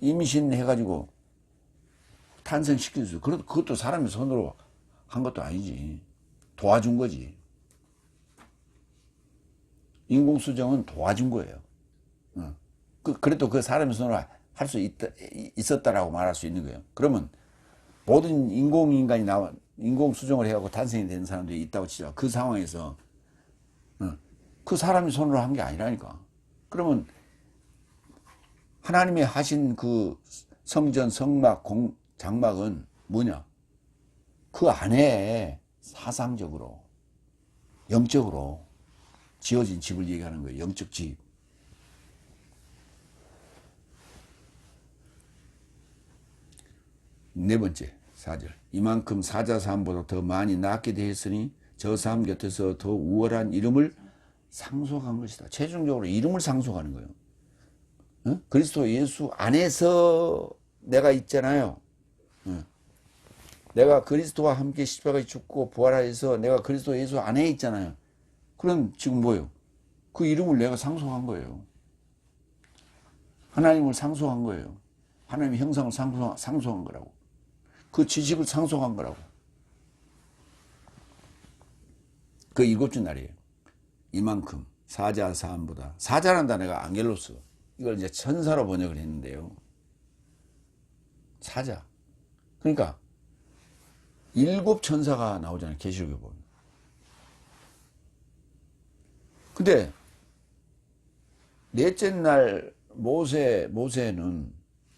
임신해가지고 탄생시킬 수. 그것도 사람이 손으로 한 것도 아니지. 도와준 거지. 인공수정은 도와준 거예요. 그래도 그 사람이 손으로 할 수 있었다라고 말할 수 있는 거예요. 그러면 모든 인공인간이 인공수정을 해갖고 탄생이 된 사람들이 있다고 치자. 그 상황에서 그 사람이 손으로 한 게 아니라니까. 그러면 하나님이 하신 그 성전, 성막, 장막은 뭐냐? 그 안에 사상적으로, 영적으로 지어진 집을 얘기하는 거예요. 영적 집. 네 번째, 4절. 이만큼 사자사함보다 더 많이 낫게 되었으니 저 사람 곁에서 더 우월한 이름을 상속한 것이다. 최종적으로 이름을 상속하는 거예요. 어? 그리스도 예수 안에서 내가 있잖아요. 어. 내가 그리스도와 함께 십자가에 죽고 부활하여서 내가 그리스도 예수 안에 있잖아요. 그럼 지금 뭐예요? 그 이름을 내가 상속한 거예요. 하나님을 상속한 거예요. 하나님의 형상을 상속한 거라고. 그 지식을 상속한 거라고. 그 일곱째 날이에요. 이만큼 사자사함보다, 사자란 단어가 앙겔로스, 이걸 이제 천사로 번역을 했는데요. 사자. 그러니까 일곱 천사가 나오잖아요. 계시록에 보면. 근데 넷째 날 모세는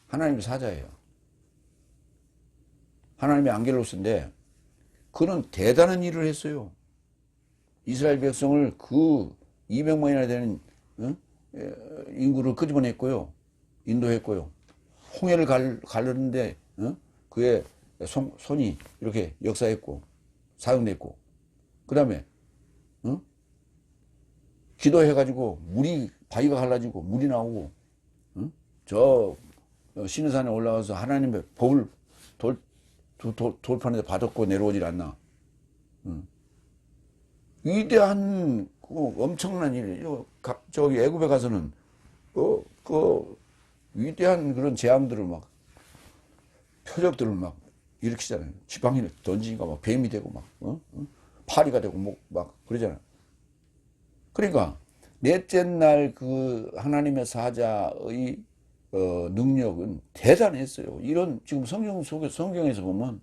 하나님의 사자예요. 하나님의 앙겔로스인데 그는 대단한 일을 했어요. 이스라엘 백성을 그 200만이나 되는 인구를 끄집어냈고요. 인도했고요. 홍해를 가르는데 그의 손이 이렇게 역사했고 사용됐고, 그 다음에 기도해가지고 바위가 갈라지고 물이 나오고, 저 시내산에 올라가서 하나님의 법을 돌판에서 받았고 내려오질 않나. 위대한 엄청난 일. 저기 애굽에 가서는 그 위대한 그런 재앙들을 막, 표적들을 막 일으키잖아요. 지팡이를 던지니까 막 뱀이 되고 막 파리가 되고 막 그러잖아요. 그러니까 넷째 날 그 하나님의 사자의 능력은 대단했어요. 이런 지금 성경에서 보면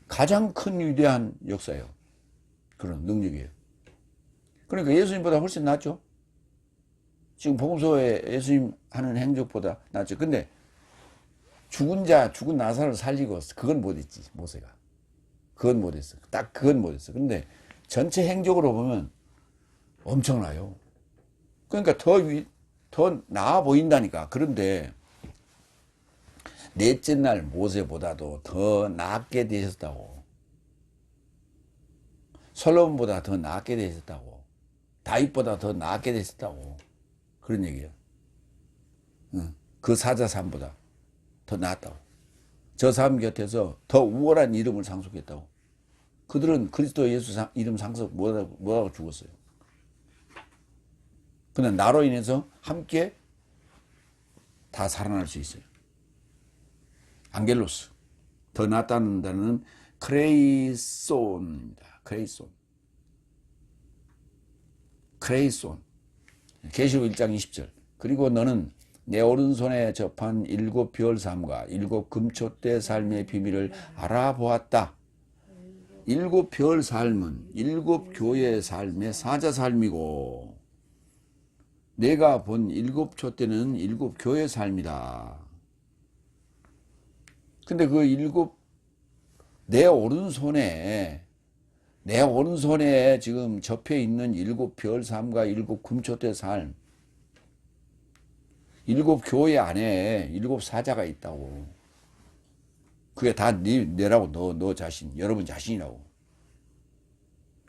가장 큰 위대한 역사예요. 그런 능력이에요. 그러니까 예수님보다 훨씬 낫죠. 지금 복음서에 예수님 하는 행적보다 낫죠. 근데 죽은 나사를 살리고 그건 못했지, 모세가. 그건 못했어. 딱 그건 못했어. 근데 전체 행적으로 보면 엄청나요. 그러니까 더 나아 보인다니까. 그런데 넷째 날 모세보다도 더 낫게 되셨다고. 솔로몬보다 더 낫게 되셨다고. 다윗보다 더 낫게 되셨다고. 그런 얘기예요. 그 사자삼보다 더 낫다고. 저 사람 곁에서 더 우월한 이름을 상속했다고. 그들은 그리스도 예수 이름 상속 못하고 죽었어요. 근데 나로 인해서 함께 다 살아날 수 있어요. 앙겔로스. 더 낫다는 단어는 크레이손입니다. 크레이손. 계시록 1장 20절. 그리고 너는 내 오른손에 접한 일곱 별삼과 일곱 금초대 삶의 비밀을 알아보았다. 일곱 별 삶은 일곱 교회의 삶의 사자 삶이고, 내가 본 일곱 촛대는 일곱 교회의 삶이다. 근데 그 내 오른손에 지금 접해 있는 일곱 별 삶과 일곱 금초대 삶, 일곱 교회 안에 일곱 사자가 있다고. 그게 다 내라고, 너 자신, 여러분 자신이라고.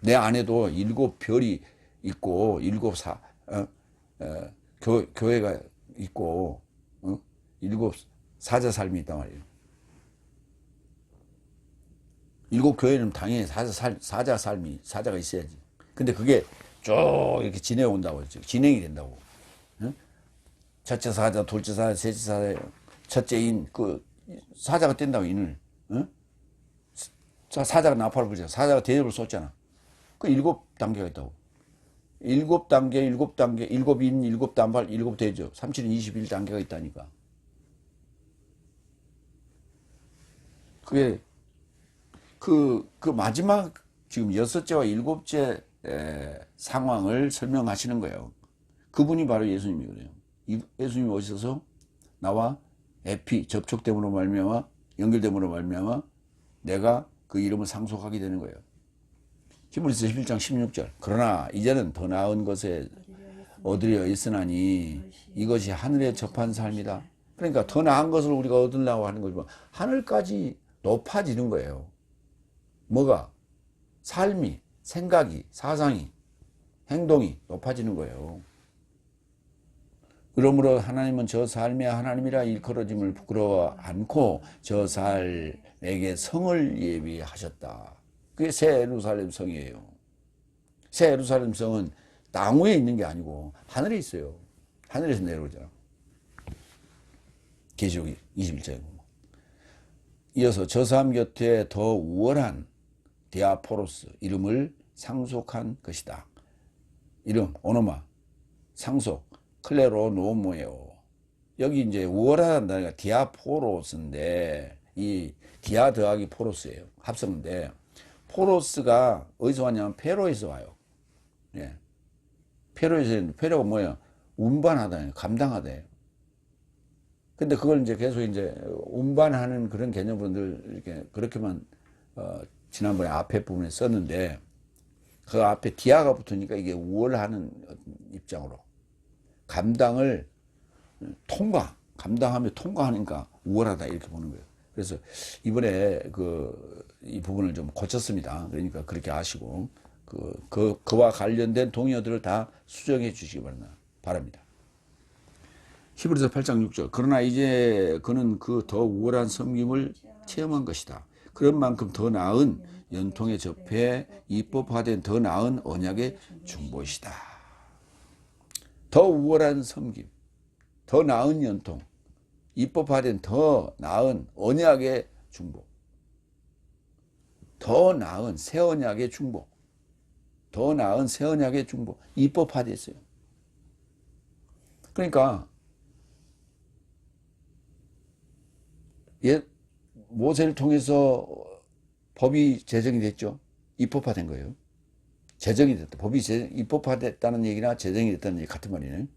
내 안에도 일곱 별이 있고, 교회가 있고, 일곱 사자 삶이 있단 말이에요. 일곱 교회는 당연히 사자가 있어야지. 근데 그게 쭉 이렇게 지내온다고, 진행이 된다고. 첫째 사자, 둘째 사자, 셋째 사자, 첫째 인, 사자가 뗀다고, 인을. 사자가 나팔을 불잖아. 사자가 대접을 쏟잖아. 그 일곱 단계가 있다고. 일곱 단계, 일곱 인, 일곱 단발, 일곱 대접. 37인 21단계가 있다니까. 그게, 그 마지막 지금 여섯째와 일곱째 상황을 설명하시는 거예요. 그분이 바로 예수님이거든요. 예수님이 오셔서 나와 에피 접촉됨으로 말미암아 연결됨으로 말미암아 내가 그 이름을 상속하게 되는 거예요. 히브리서 11장 16절. 그러나 이제는 더 나은 것에 얻으려 있으나니 이것이 하늘에 접한 삶이다. 그러니까 더 나은 것을 우리가 얻으려고 하는 거지만 하늘까지 높아지는 거예요. 뭐가? 삶이, 생각이, 사상이, 행동이 높아지는 거예요. 그러므로 하나님은 저 삶의 하나님이라 일컬어짐을 부끄러워 않고 저 삶에게 성을 예비하셨다. 그게 새 예루살렘 성이에요. 새 예루살렘 성은 땅 위에 있는 게 아니고 하늘에 있어요. 하늘에서 내려오잖아. 계시록 21장에 보면. 이어서 저 삶 곁에 더 우월한 디아포로스 이름을 상속한 것이다. 이름 오노마 상속 클레로노모예요. 여기 이제 우월하다는 디아포로스인데 이 디아 더하기 포로스예요. 합성인데 포로스가 어디서 왔냐면 페로에서 와요. 예. 페로가 뭐야? 운반하다, 감당하다. 근데 그걸 이제 계속 이제 운반하는 그런 개념으로 이렇게 그렇게만 지난번에 앞에 부분에 썼는데 그 앞에 디아가 붙으니까 이게 우월하는 입장으로 감당을 감당하며 통과하니까 우월하다 이렇게 보는 거예요. 그래서 이번에 이 부분을 좀 고쳤습니다. 그러니까 그렇게 아시고 그와 관련된 동의어들을 다 수정해 주시기 바랍니다. 히브리서 8장 6절. 그러나 이제 그는 그 더 우월한 섬김을 체험한 것이다. 그런 만큼 더 나은 연통에 접해 입법화된 더 나은 언약의 중보이시다. 더 우월한 섬김, 더 나은 연통, 입법화된 더 나은 언약의 중보, 더 나은 새 언약의 중보, 더 나은 새 언약의 중보, 입법화됐어요. 그러니까 모세를 통해서 법이 제정이 됐죠. 입법화된 거예요. 제정이 됐다. 법이 입법화됐다는 얘기나 제정이 됐다는 얘기 같은 말이네.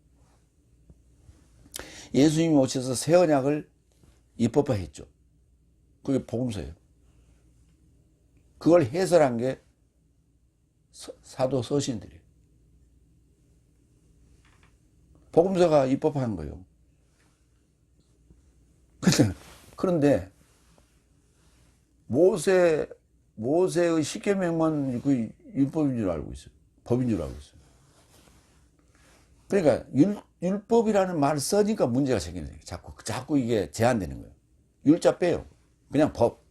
예수님이 오셔서 새 언약을 입법화했죠. 그게 복음서예요. 그걸 해설한 게 사도 서신들이에요. 복음서가 입법한 거예요. 그런데 모세의 십계명만 그 율법인 줄 알고 있어요. 법인 줄 알고 있어요. 그러니까 율법이라는 말을 써니까 문제가 생기는 거예요. 자꾸 이게 제한되는 거예요. 율자 빼요. 그냥 법.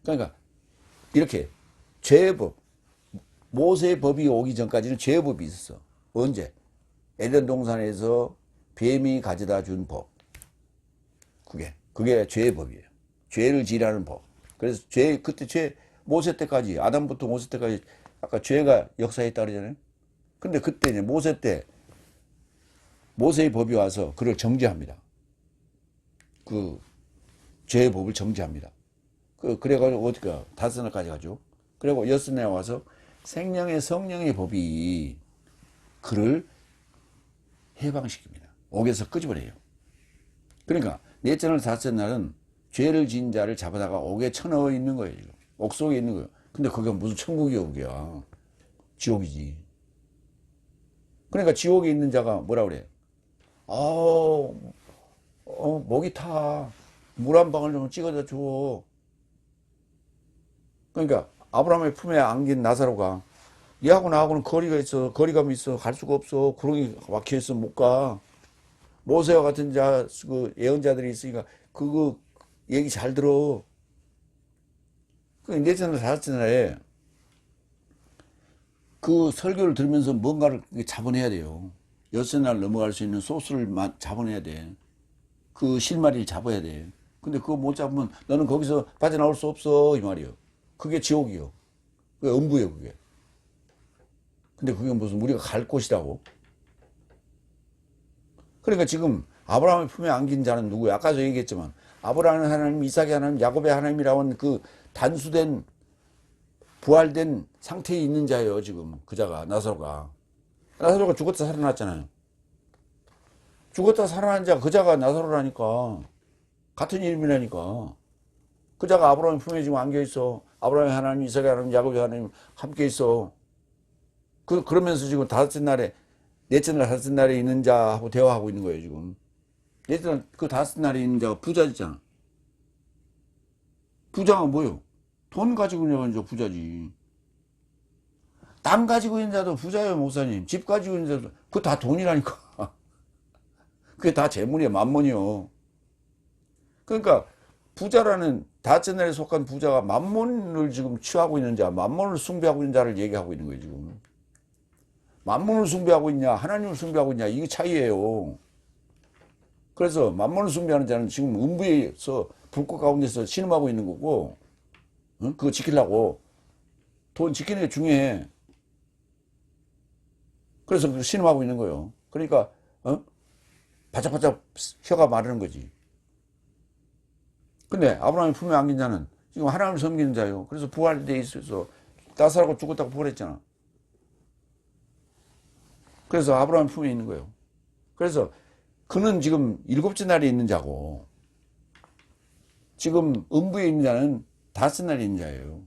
그러니까 이렇게 죄의 법, 모세의 법이 오기 전까지는 죄의 법이 있었어. 언제? 에덴 동산에서 뱀이 가져다 준 법. 그게 죄의 법이에요. 죄를 지라는 법. 그래서 그때 모세 때까지, 아담부터 모세 때까지 아까 죄가 역사했다 그러잖아요. 근데 그때 이제 모세의 법이 와서 그걸 정죄합니다. 그 죄의 법을 정죄합니다. 그래가지고 어디가 다섯 날까지 가죠. 그리고 여섯 날 와서 생명의 성령의 법이 그를 해방시킵니다. 옥에서 끄집어내요. 그러니까 넷째 날 다섯째 날은 죄를 지은 자를 잡아다가 옥에 쳐넣어 있는 거예요. 지금. 옥 속에 있는 거예요. 근데 그게 무슨 천국의 옥이야. 지옥이지. 그러니까 지옥에 있는 자가 뭐라 그래? 목이 타. 물 한 방울 좀 찍어다 줘. 그러니까 아브라함의 품에 안긴 나사로가 얘하고 나하고는 거리감이 있어. 갈 수가 없어. 구렁이 막혀 있어. 못 가. 모세와 같은 예언자들이 있으니까 그거 얘기 잘 들어. 넷째 날 다섯째 날에 그 설교를 들으면서 뭔가를 잡아내야 돼요. 여섯째 날 넘어갈 수 있는 소스를 잡아내야 돼. 그 실마리를 잡아야 돼. 근데 그거 못 잡으면 너는 거기서 빠져나올 수 없어 이 말이에요. 그게 지옥이요. 그게 음부예요 그게. 근데 그게 무슨 우리가 갈 곳이라고. 그러니까 지금 아브라함의 품에 안긴 자는 누구야? 아까도 얘기했지만 아브라함의 하나님, 이삭의 하나님, 야곱의 하나님이라는 그 단수된 부활된 상태에 있는 자예요. 지금 그 자가 나사로가 죽었다 살아났잖아요. 죽었다 살아난 자, 그 자가 나사로라니까. 같은 이름이라니까. 그 자가 아브라함 품에 지금 안겨 있어. 아브라함의 하나님, 이삭의 하나님, 야곱의 하나님 함께 있어. 그러면서 지금 다섯째 날에, 넷째 날, 다섯째 날에 있는 자하고 대화하고 있는 거예요, 지금. 넷째 날, 그 다섯째 날에 있는 자가 부자잖아. 부자가 뭐요? 돈 가지고 있는 자 부자지. 땅 가지고 있는 자도 부자예요, 목사님. 집 가지고 있는 자도, 그거 다 돈이라니까. 그게 다 재물이야, 만몬이요. 그러니까, 부자라는 다섯째 날에 속한 부자가 만몬을 지금 취하고 있는 자, 만몬을 숭배하고 있는 자를 얘기하고 있는 거예요, 지금. 만몬을 숭배하고 있냐, 하나님을 숭배하고 있냐, 이게 차이예요. 그래서 만몬을 숭배하는 자는 지금 음부에서 불꽃 가운데서 신음하고 있는 거고, 응? 그거 지키려고. 돈 지키는 게 중요해. 그래서 신음하고 있는 거예요. 그러니까, 바짝바짝 혀가 마르는 거지. 근데 아브라함의 품에 안긴 자는 지금 하나님을 섬기는 자예요. 그래서 부활돼 있어서 나사로가 죽었다고 부활했잖아. 그래서 아브라함 품에 있는 거예요. 그래서 그는 지금 일곱째 날에 있는 자고, 지금 음부에 있는 자는 다섯째 날에 있는 자예요.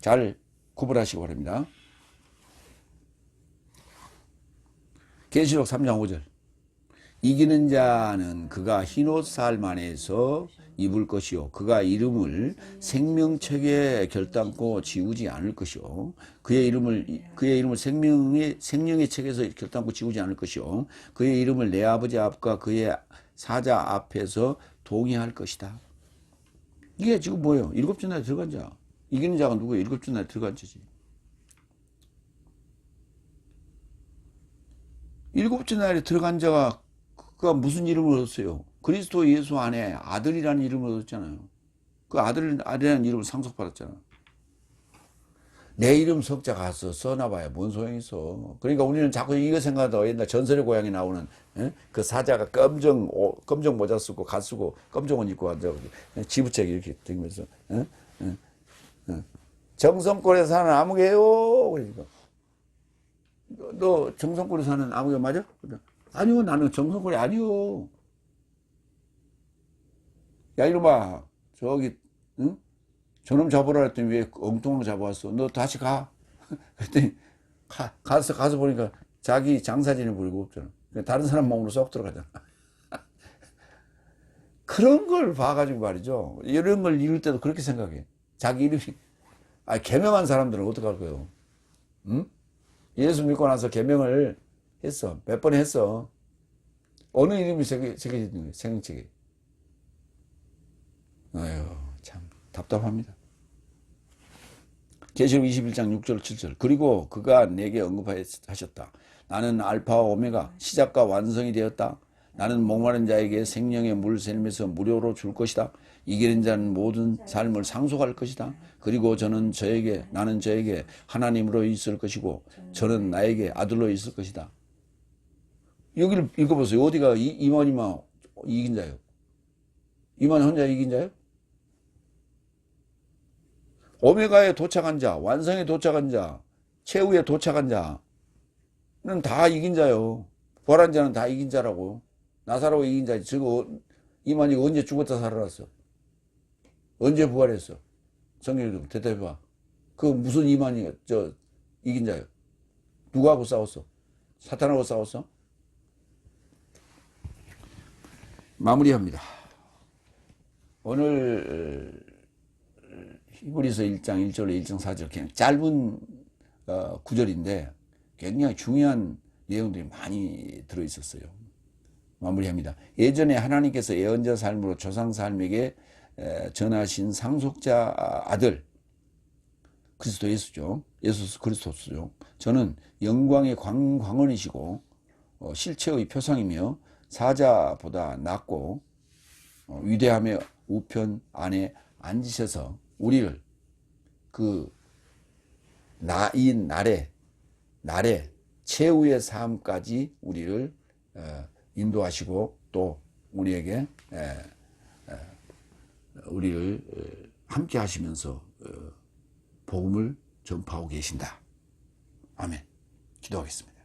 잘 구분하시기 바랍니다. 계시록 3장 5절. 이기는 자는 그가 흰옷 살 만에서 입을 것이요, 그가 이름을 생명책에 결단코 지우지 않을 것이요, 그의 이름을 생명의 책에서 결단코 지우지 않을 것이요, 그의 이름을 내 아버지 앞과 그의 사자 앞에서 동의할 것이다. 이게 지금 뭐예요? 일곱째 날에 들어간 자. 이기는 자가 누구예요? 일곱째 날에 들어간 자지. 일곱째 날에 들어간 자가 그가 무슨 이름을 얻었어요? 그리스도 예수 안에 아들이라는 이름을 얻었잖아요. 그 아들이라는 이름을 상속받았잖아. 내 이름 석자 가서 써놔봐야 뭔 소용이 있어. 그러니까 우리는 자꾸 이거 생각하다 옛날 전설의 고향에 나오는, 그 사자가 검정 모자 쓰고 갓 쓰고 검정 옷 입고 앉아 지부책 이렇게 다니면서 정성골에 사는 아무개요. 그러니까 너 정성골에 사는 아무개 맞아? 아니요, 나는 정성골이 아니요. 야, 이놈아, 저기, 응? 저놈 잡으라 했더니 왜 엉뚱한 거 잡아왔어? 너 다시 가. 그랬더니, 가서 보니까 자기 장사진을 부리고 없잖아. 다른 사람 몸으로 쏙 들어가잖아. 그런 걸 봐가지고 말이죠. 이런 걸 읽을 때도 그렇게 생각해. 자기 이름이, 개명한 사람들은 어떡할 거예요? 응? 예수 믿고 나서 개명을 했어. 몇 번 했어. 어느 이름이 새겨져 있는 거예요? 생명책에. 아유, 참 답답합니다. 계시록 21장 6절 7절. 그리고 그가 내게 언급하셨다. 나는 알파와 오메가, 시작과 완성이 되었다. 나는 목마른 자에게 생명의 물 샘에서 무료로 줄 것이다. 이기는 자는 모든 삶을 상속할 것이다. 그리고 나는 저에게 하나님으로 있을 것이고, 저는 나에게 아들로 있을 것이다. 여기를 읽어보세요. 어디가 이만희만 이긴 자예요? 이만희 혼자 이긴 자예요? 오메가에 도착한 자, 완성에 도착한 자, 최후에 도착한 자는 다 이긴 자요. 부활한 자는 다 이긴 자라고. 나사로가 이긴 자지. 지금 이만희가 언제 죽었다 살아났어? 언제 부활했어? 성경이 좀 대답해봐. 그 무슨 이만희가 이긴 자요? 누구하고 싸웠어? 사탄하고 싸웠어? 마무리합니다. 오늘 히브리서 1장 1절로 1장 4절 그냥 짧은 구절인데 굉장히 중요한 내용들이 많이 들어있었어요. 마무리합니다. 예전에 하나님께서 예언자 삶으로 조상 삶에게 전하신 상속자 아들 그리스도 예수죠. 예수 그리스도죠. 저는 영광의 광원이시고 실체의 표상이며 사자보다 낫고 위대함의 우편 안에 앉으셔서 우리를 이 날에 최후의 삶까지 우리를 인도하시고 또 우리에게 우리를 함께 하시면서 복음을 전파하고 계신다. 아멘. 기도하겠습니다.